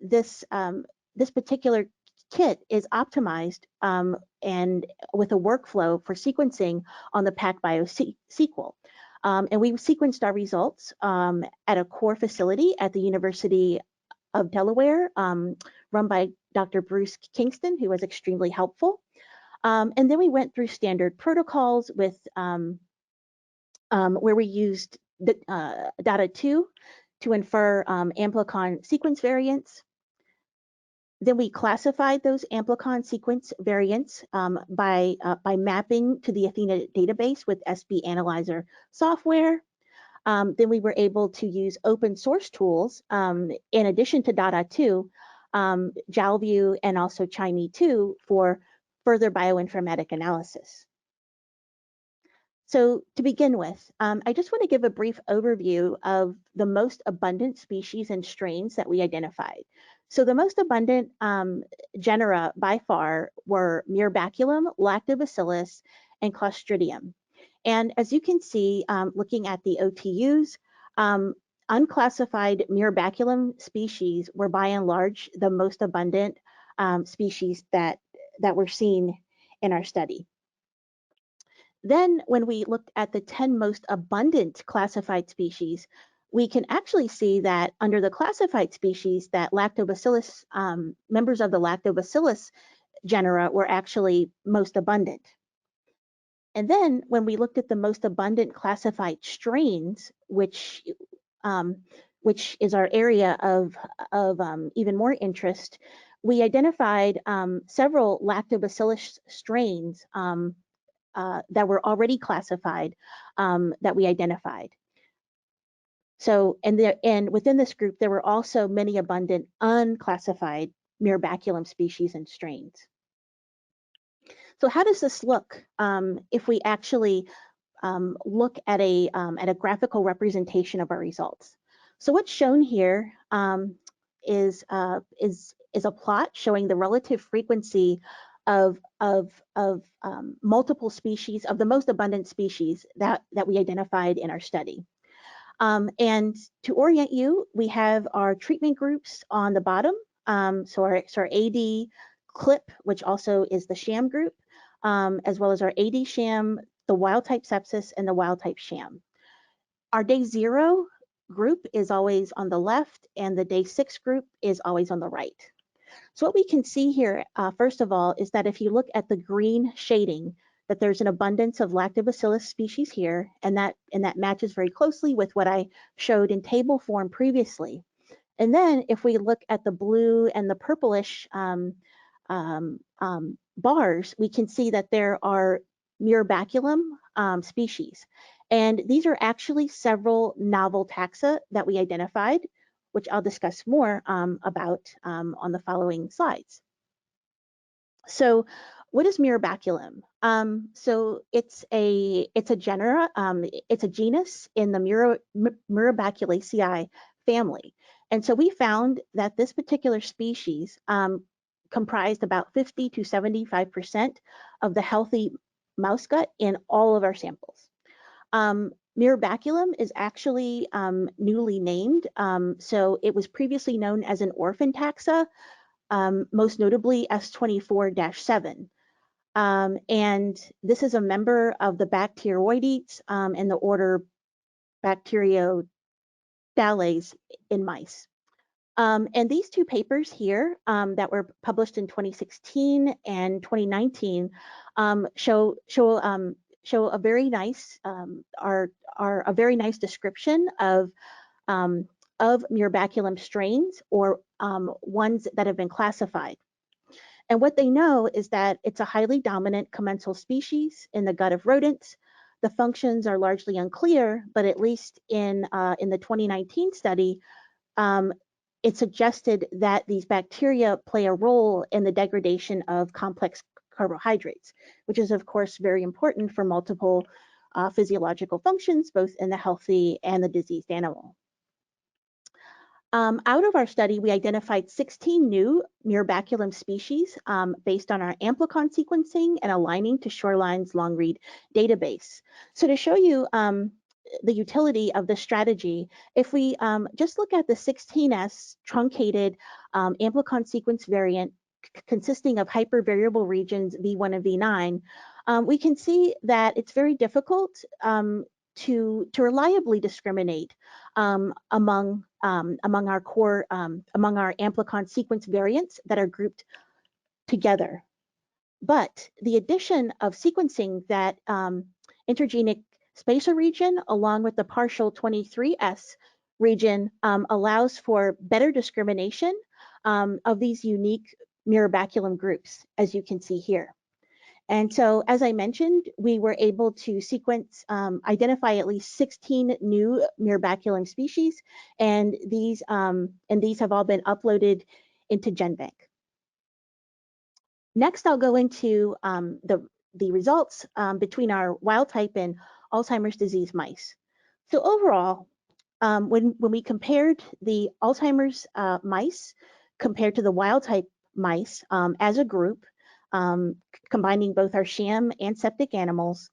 this particular kit is optimized and with a workflow for sequencing on the PacBio sequel. And we sequenced our results at a core facility at the University of Delaware, run by Dr. Bruce Kingston, who was extremely helpful. And then we went through standard protocols with where we used the data 2 to infer amplicon sequence variants. Then we classified those amplicon sequence variants by mapping to the Athena database with SB Analyzer software. Then we were able to use open source tools in addition to data 2, JALView, and also Chime2 for further bioinformatic analysis. So to begin with, I just want to give a brief overview of the most abundant species and strains that we identified. So the most abundant genera by far were Baculum, Lactobacillus, and Clostridium. And as you can see, looking at the OTUs, unclassified Baculum species were by and large the most abundant species that were seen in our study. Then when we looked at the 10 most abundant classified species, we can actually see that under the classified species that Lactobacillus, members of the Lactobacillus genera were actually most abundant. And then when we looked at the most abundant classified strains, which is our area of even more interest, we identified several Lactobacillus strains that were already classified that we identified. So, and within this group, there were also many abundant unclassified Baculum species and strains. So how does this look if we actually look at a graphical representation of our results? So what's shown here is a plot showing the relative frequency of multiple species, of the most abundant species that we identified in our study. And to orient you, we have our treatment groups on the bottom. So our AD CLIP, which also is the sham group, as well as our AD sham, the wild type sepsis, and the wild type sham. Our day 0 group is always on the left, and the day 6 group is always on the right. So what we can see here, first of all, is that if you look at the green shading, that there's an abundance of Lactobacillus species here, and that matches very closely with what I showed in table form previously. And then if we look at the blue and the purplish bars, we can see that there are Baculum species. And these are actually several novel taxa that we identified, which I'll discuss more about on the following slides. So what is Baculum? So it's a genera, it's a genus in the Mirabaculaceae family. And so we found that this particular species comprised about 50 to 75% of the healthy mouse gut in all of our samples. Baculum is actually newly named. So it was previously known as an orphan taxa, most notably S24-7. And this is a member of the Bacteroidetes in the order Bacteriodales in mice. And these two papers here that were published in 2016 and 2019 show a very nice a very nice description of Baculum strains, or ones that have been classified. And what they know is that it's a highly dominant commensal species in the gut of rodents. The functions are largely unclear, but at least in the 2019 study, it suggested that these bacteria play a role in the degradation of complex carbohydrates, which is of course very important for multiple physiological functions, both in the healthy and the diseased animal. Out of our study, we identified 16 new Baculum species based on our amplicon sequencing and aligning to Shoreline's long-read database. So to show you the utility of this strategy, if we just look at the 16S truncated amplicon sequence variant consisting of hypervariable regions V1 and V9, we can see that it's very difficult to reliably discriminate among our core among our amplicon sequence variants that are grouped together. But the addition of sequencing that intergenic spacer region along with the partial 23S region allows for better discrimination of these unique Baculum groups, as you can see here. And so, as I mentioned, we were able to sequence, identify at least 16 new Baculum species, and these have all been uploaded into GenBank. Next, I'll go into the results between our wild type and Alzheimer's disease mice. So overall, when we compared the Alzheimer's mice compared to the wild type mice as a group, combining both our sham and septic animals,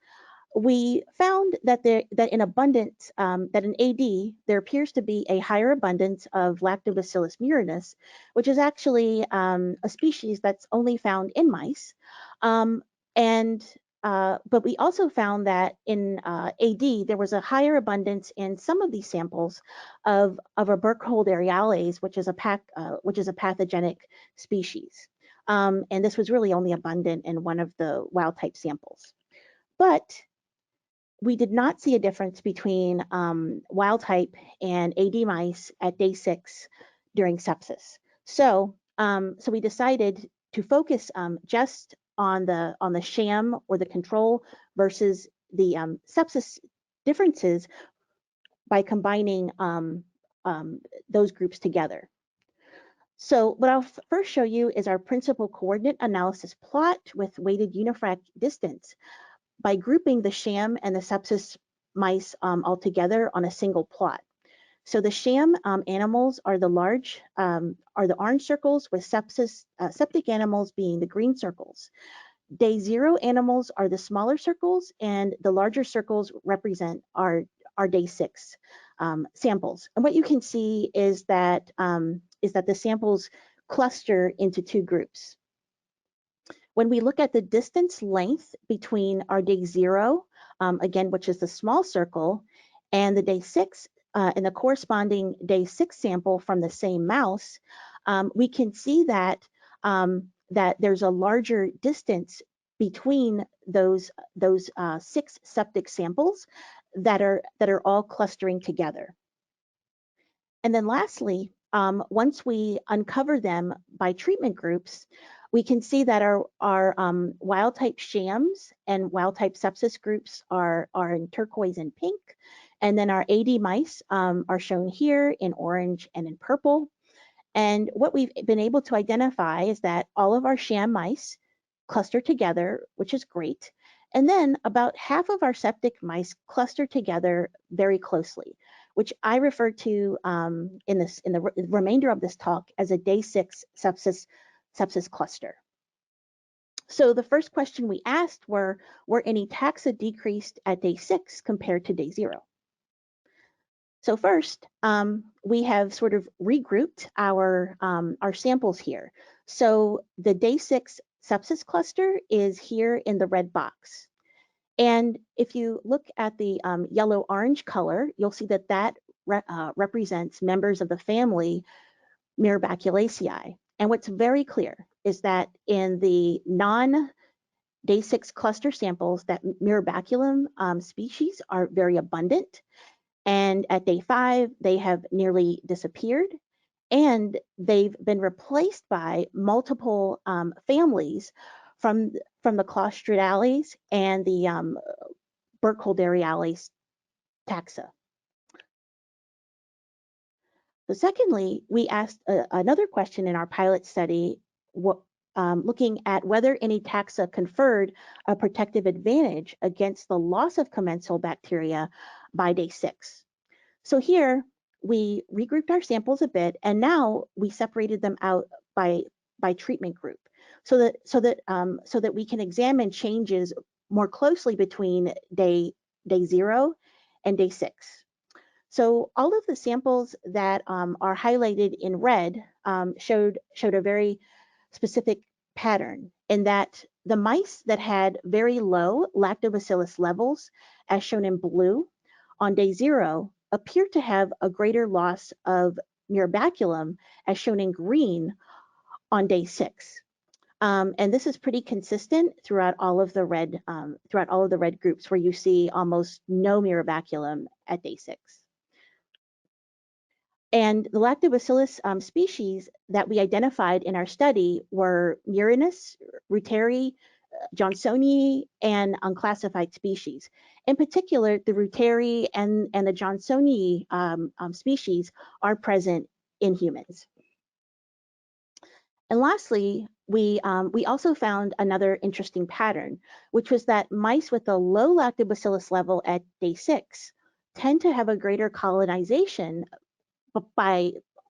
we found that in abundance, that in AD, there appears to be a higher abundance of Lactobacillus murinus, which is actually a species that's only found in mice. But we also found that in AD, there was a higher abundance in some of these samples of a Burkhold Dariales, which is a pathogenic species. And this was really only abundant in one of the wild type samples. But we did not see a difference between wild type and AD mice at day 6 during sepsis. So we decided to focus just on the sham or the control versus the sepsis differences by combining those groups together. So what I'll first show you is our principal coordinate analysis plot with weighted Unifrac distance by grouping the sham and the sepsis mice all together on a single plot. So the sham animals are the orange circles, with septic animals being the green circles. Day 0 animals are the smaller circles, and the larger circles represent our day 6 samples. And what you can see is that the samples cluster into 2 groups. When we look at the distance length between our day 0, again, which is the small circle, and the day 6, and the corresponding day 6 sample from the same mouse, we can see that there's a larger distance between those 6 septic samples that are all clustering together. And then lastly, once we uncover them by treatment groups, we can see that our wild-type shams and wild-type sepsis groups are in turquoise and pink, and then our AD mice are shown here in orange and in purple. And what we've been able to identify is that all of our sham mice cluster together, which is great. And then about half of our septic mice cluster together very closely, which I refer to in the remainder of this talk as a day 6 sepsis cluster. So the first question we asked were any taxa decreased at day 6 compared to day 0? So first, we have sort of regrouped our samples here. So the day 6 sepsis cluster is here in the red box. And if you look at the yellow-orange color, you'll see that that represents members of the family Mirabaculaceae. And what's very clear is that in the non-day 6 cluster samples, that Mirabaculum species are very abundant. And at day 5, they have nearly disappeared, and they've been replaced by multiple families from the Clostridales and the Burkholderales taxa. So secondly, we asked another question in our pilot study, looking at whether any taxa conferred a protective advantage against the loss of commensal bacteria by day 6. So here we regrouped our samples a bit, and now we separated them out by treatment group, so that we can examine changes more closely between day 0 and day 6. So all of the samples that are highlighted in red showed a very specific pattern, in that the mice that had very low lactobacillus levels, as shown in blue, on day 0 appear to have a greater loss of Mirabaculum, as shown in green, on day 6. And this is pretty consistent throughout all of the red groups, where you see almost no Mirabaculum at day 6. And the lactobacillus species that we identified in our study were Murinus, Reuteri, Johnsonii, and unclassified species. In particular, the Reuteri and the Johnsonii species are present in humans. And lastly, we also found another interesting pattern, which was that mice with a low lactobacillus level at day 6 tend to have a greater colonization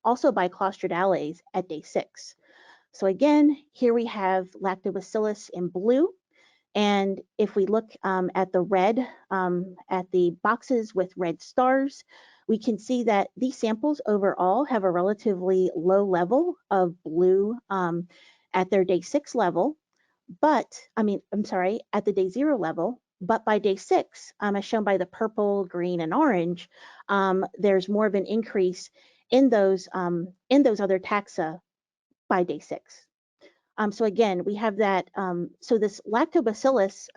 also by Clostridales at day 6. So again, here we have lactobacillus in blue. And if we look at the red, at the boxes with red stars, we can see that these samples overall have a relatively low level of blue at their day 6 level, at the day 0 level. But by day 6, as shown by the purple, green, and orange, there's more of an increase in those other taxa by day 6. So again, we have that. So this lactobacillus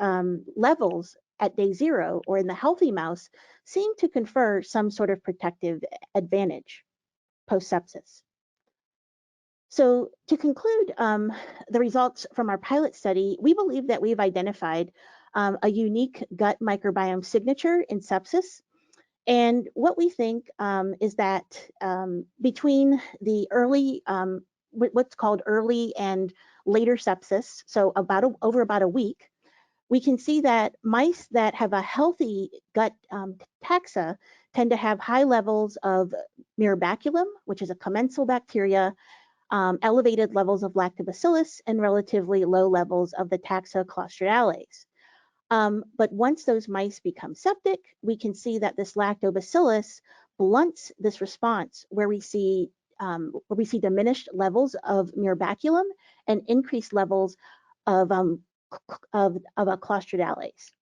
levels at day 0, or in the healthy mouse, seem to confer some sort of protective advantage post-sepsis. So to conclude the results from our pilot study, we believe that we've identified a unique gut microbiome signature in sepsis. And what we think is that between the early, what's called early and later sepsis, so over about a week, we can see that mice that have a healthy gut taxa tend to have high levels of Mirabaculum, which is a commensal bacteria, elevated levels of lactobacillus, and relatively low levels of the taxa Clostridales. But once those mice become septic, we can see that this lactobacillus blunts this response, where we see diminished levels of Mirabaculum and increased levels of Clostridales.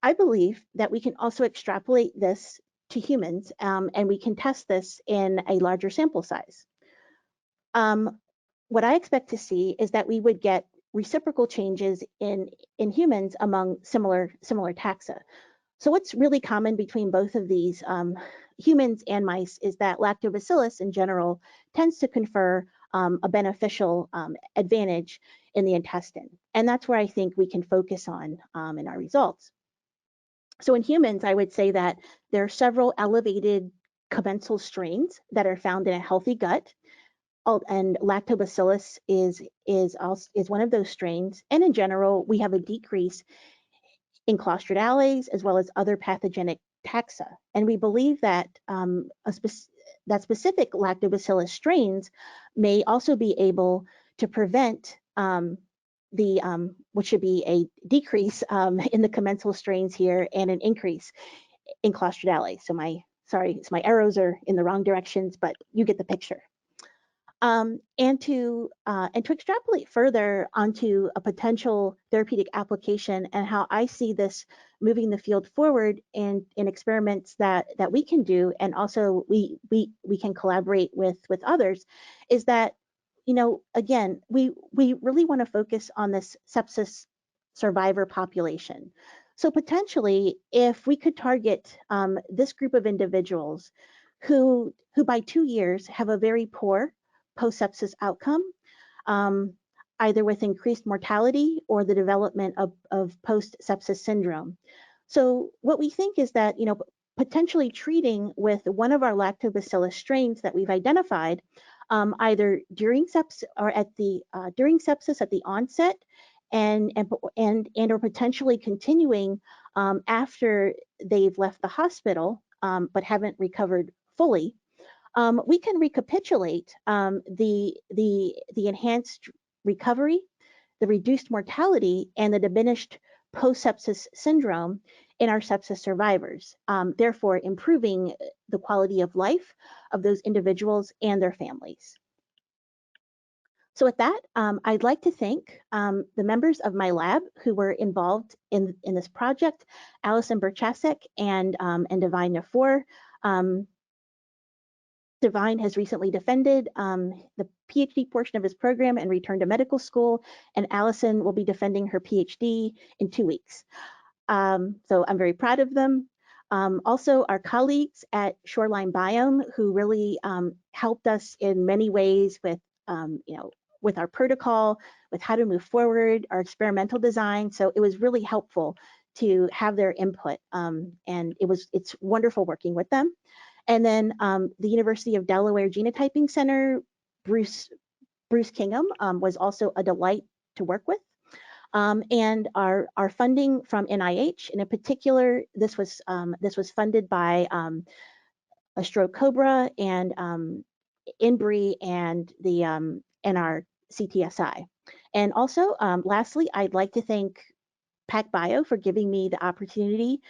I believe that we can also extrapolate this to humans, and we can test this in a larger sample size. What I expect to see is that we would get reciprocal changes in humans among similar taxa. So what's really common between both of these humans and mice is that lactobacillus in general tends to confer a beneficial advantage in the intestine. And that's where I think we can focus on in our results. So in humans, I would say that there are several elevated commensal strains that are found in a healthy gut. And lactobacillus is one of those strains. And in general, we have a decrease in clostridales as well as other pathogenic taxa. And we believe that that specific lactobacillus strains may also be able to prevent which should be a decrease in the commensal strains here and an increase in clostridales. So my arrows are in the wrong directions, but you get the picture. And to extrapolate further onto a potential therapeutic application and how I see this moving the field forward in experiments that we can do, and also we can collaborate with others, is that, you know, again, we really want to focus on this sepsis survivor population. So potentially, if we could target this group of individuals who by 2 years have a very poor post-sepsis outcome, either with increased mortality or the development of post-sepsis syndrome. So what we think is that, you know, potentially treating with one of our lactobacillus strains that we've identified, either during sepsis or during sepsis at the onset, and or potentially continuing after they've left the hospital but haven't recovered fully. We can recapitulate the enhanced recovery, the reduced mortality, and the diminished post-sepsis syndrome in our sepsis survivors, therefore improving the quality of life of those individuals and their families. So with that, I'd like to thank the members of my lab who were involved in this project, Allison Berchasek and Divine Nafour. Divine has recently defended the PhD portion of his program and returned to medical school, and Allison will be defending her PhD in 2 weeks. So I'm very proud of them. Also, our colleagues at Shoreline Biome, who really helped us in many ways with, you know, with our protocol, with how to move forward, our experimental design. So it was really helpful to have their input, and it's wonderful working with them. And then the University of Delaware Genotyping Center, Bruce Kingham was also a delight to work with. And our funding from NIH, and in particular, this was funded by a Stroke Cobra and INBRI and and our CTSI. And also, lastly, I'd like to thank PacBio for giving me the opportunity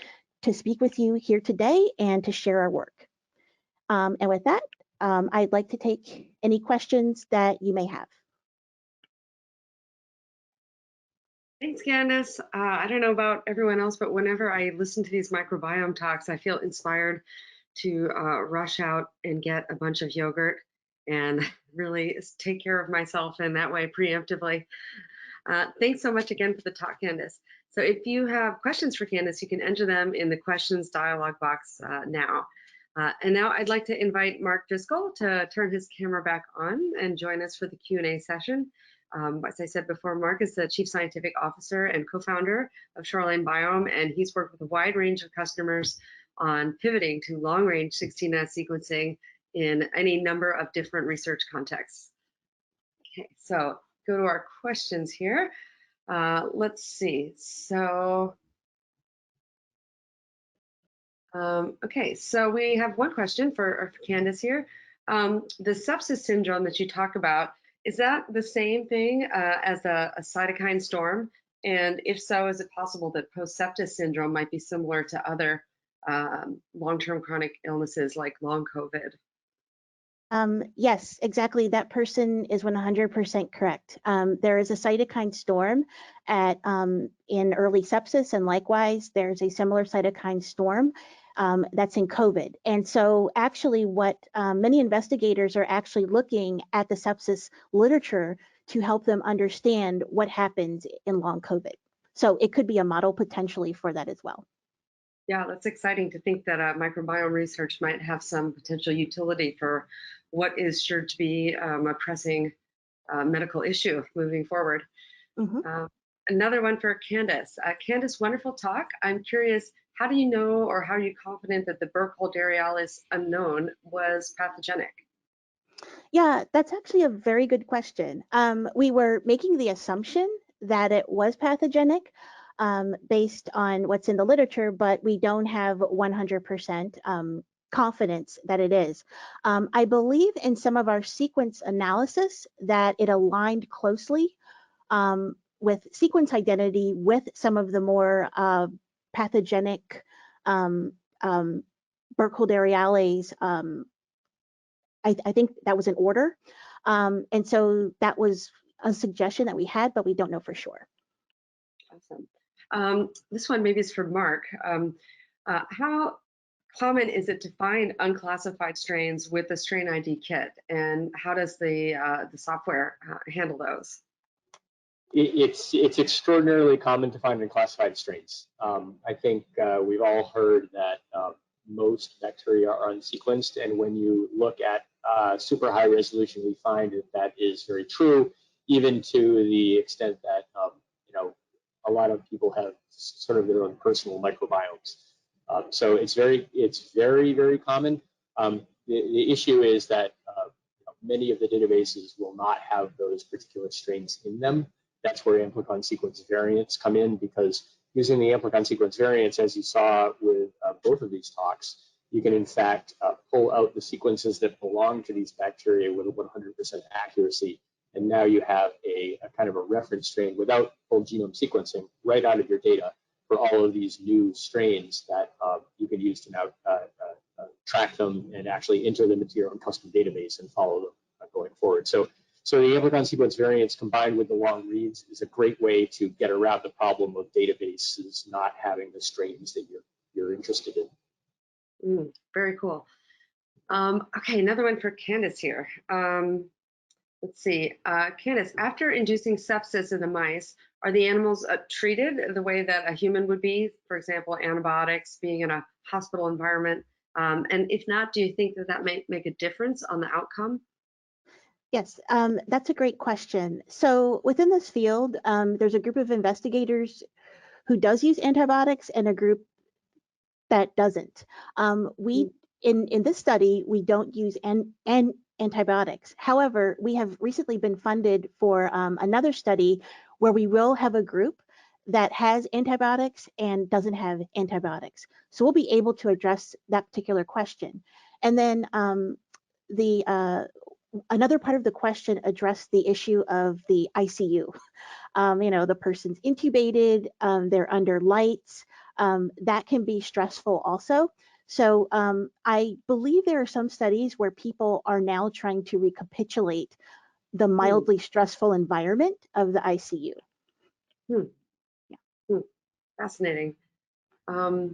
to speak with you here today and to share our work. And with that, I'd like to take any questions that you may have. Thanks, Candace. I don't know about everyone else, but whenever I listen to these microbiome talks, I feel inspired to rush out and get a bunch of yogurt and really take care of myself in that way preemptively. Thanks so much again for the talk, Candace. So if you have questions for Candace, you can enter them in the questions dialog box now. And now I'd like to invite Mark Driscoll to turn his camera back on and join us for the Q&A session. As I said before, Mark is the Chief Scientific Officer and co-founder of Shoreline Biome, and he's worked with a wide range of customers on pivoting to long-range 16S sequencing in any number of different research contexts. Okay, so go to our questions here. Let's see. So, okay, so we have one question for Candace here. The sepsis syndrome that you talk about, is that the same thing as a cytokine storm? And if so, is it possible that post-sepsis syndrome might be similar to other long-term chronic illnesses like long COVID? Yes, exactly. That person is 100% correct. There is a cytokine storm in early sepsis, and likewise, there's a similar cytokine storm that's in COVID. And so actually what many investigators are actually looking at the sepsis literature to help them understand what happens in long COVID. So it could be a model potentially for that as well. Yeah, that's exciting to think that microbiome research might have some potential utility for what is sure to be a pressing medical issue moving forward. Mhm. Another one for Candace. Candace, wonderful talk. I'm curious, how do you know or how are you confident that the Burkle Darialis unknown was pathogenic? Yeah, that's actually a very good question. We were making the assumption that it was pathogenic based on what's in the literature, but we don't have 100% confidence that it is. I believe in some of our sequence analysis that it aligned closely with sequence identity with some of the more pathogenic Burkle-Dariales. I think that was in order. And so that was a suggestion that we had, but we don't know for sure. Awesome. This one maybe is for Mark. How common is it to find unclassified strains with the strain ID kit, and how does the software handle those? It's extraordinarily common to find unclassified strains. I think we've all heard that most bacteria are unsequenced, and when you look at super high resolution, we find that that is very true, even to the extent that you know, a lot of people have sort of their own personal microbiomes. So it's very common. The issue is that many of the databases will not have those particular strains in them. That's where amplicon sequence variants come in, because using the amplicon sequence variants, as you saw with both of these talks, you can in fact pull out the sequences that belong to these bacteria with 100% accuracy. And now you have a kind of a reference strain without whole genome sequencing right out of your data for all of these new strains that you can use to now track them and actually enter them into your own custom database and follow them going forward. So the amplicon sequence variants combined with the long reads is a great way to get around the problem of databases not having the strains that you're interested in. Very cool. Okay, another one for Candace here. Let's see, Candace, after inducing sepsis in the mice, are the animals treated the way that a human would be? For example, antibiotics, being in a hospital environment. And if not, do you think that that may make a difference on the outcome? Yes, that's a great question. So within this field, there's a group of investigators who does use antibiotics and a group that doesn't. In this study, we don't use antibiotics. However, we have recently been funded for another study where we will have a group that has antibiotics and doesn't have antibiotics. So we'll be able to address that particular question. And then another part of the question addressed the issue of the ICU. You know, the person's intubated, they're under lights. That can be stressful also. So I believe there are some studies where people are now trying to recapitulate the mildly stressful environment of the ICU. Yeah. Fascinating. All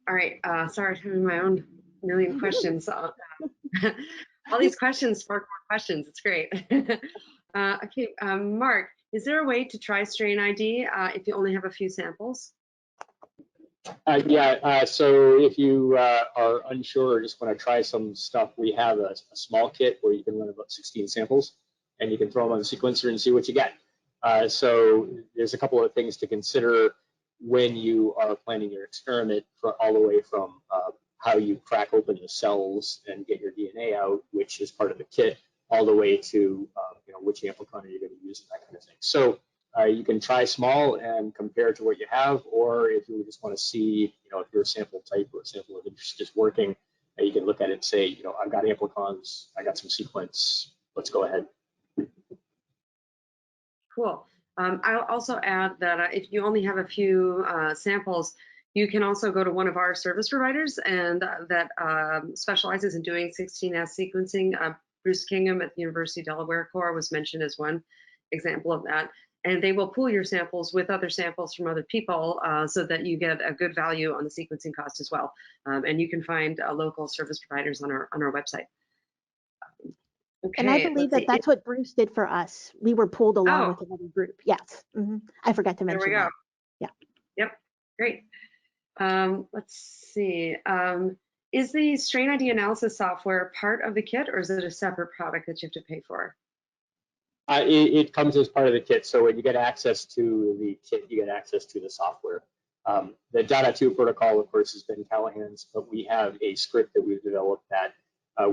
right, sorry, I'm having my own million questions. All these questions spark more questions. It's great. Okay, Mark, is there a way to try strain ID if you only have a few samples? Yeah, so if you are unsure or just want to try some stuff, we have a small kit where you can run about 16 samples and you can throw them on the sequencer and see what you get. So there's a couple of things to consider when you are planning your experiment, for all the way from how you crack open the cells and get your DNA out, which is part of the kit, all the way to you know, which amplicon are you going to use and that kind of thing. So you can try small and compare to what you have, or if you just want to see, you know, if your sample type or sample of interest is working, you can look at it and say, you know, I've got amplicons, I got some sequence, let's go ahead. Cool. I'll also add that if you only have a few samples, you can also go to one of our service providers and that specializes in doing 16S sequencing. Bruce Kingham at the University of Delaware Core was mentioned as one example of that. And they will pool your samples with other samples from other people so that you get a good value on the sequencing cost as well. And you can find local service providers on our website. Okay, and I believe that that's what Bruce did for us. We were pulled along with another group. Yes. I forgot to mention that. Yeah. Yep. Great. Let's see. Is the strain ID analysis software part of the kit, or is it a separate product that you have to pay for? It comes as part of the kit. So when you get access to the kit, you get access to the software. The Data 2 protocol, of course, has been Callahan's, but we have a script that we've developed that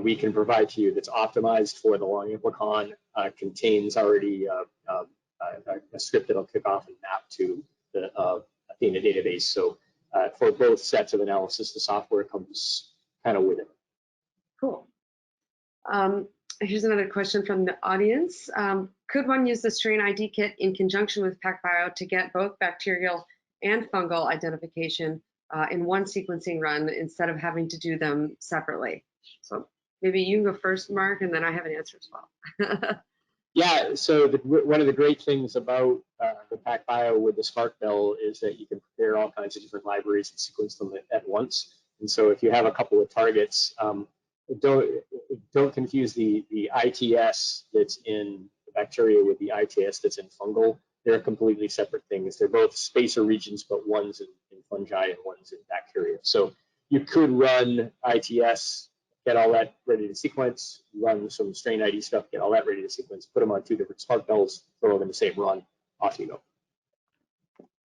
we can provide to you that's optimized for the long amplicon, contains already a script that'll kick off and map to the Athena database. So for both sets of analysis, the software comes kind of with it. Cool. Here's another question from the audience. Could one use the strain ID kit in conjunction with PacBio to get both bacterial and fungal identification in one sequencing run instead of having to do them separately? So maybe you go first, Mark, and then I have an answer as well. Yeah, so one of the great things about the PacBio with the SmartBell is that you can prepare all kinds of different libraries and sequence them at once. And so if you have a couple of targets, don't confuse the ITS that's in bacteria with the ITS that's in fungal. They're completely separate things. They're both spacer regions, but one's in fungi and one's in bacteria. So you could run ITS, get all that ready to sequence, run some strain ID stuff, get all that ready to sequence, put them on two different SmartBells, throw them in the same run, off you go.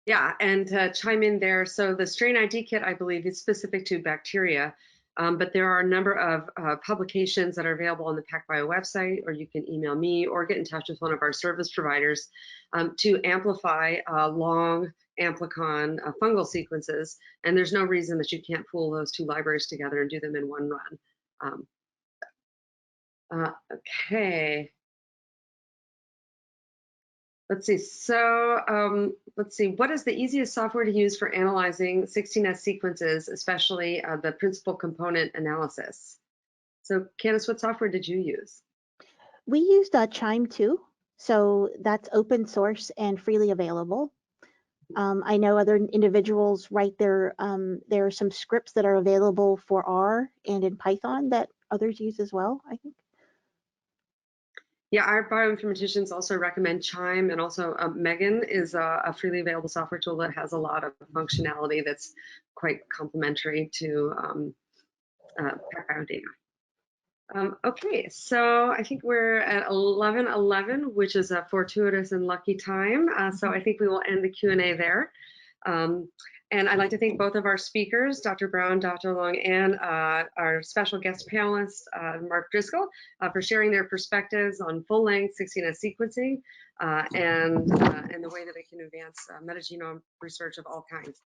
Yeah, and to chime in there, so the strain ID kit, I believe, is specific to bacteria, but there are a number of publications that are available on the PacBio website, or you can email me or get in touch with one of our service providers to amplify long amplicon fungal sequences, and there's no reason that you can't pool those two libraries together and do them in one run. Okay. Let's see, so let's see, what is the easiest software to use for analyzing 16S sequences, especially the principal component analysis? So Candice, what software did you use? We used Chime too, so that's open source and freely available. I know other individuals write there are some scripts that are available for R and in Python that others use as well, I think. Yeah, our bioinformaticians also recommend Chime, and also Megan is a freely available software tool that has a lot of functionality that's quite complementary to PacBio data. Okay, so I think we're at 11:11, which is a fortuitous and lucky time. So I think we will end the Q&A there. And I'd like to thank both of our speakers, Dr. Brown, Dr. Long, and our special guest panelist, Mark Driscoll, for sharing their perspectives on full-length 16S sequencing and the way that it can advance metagenome research of all kinds.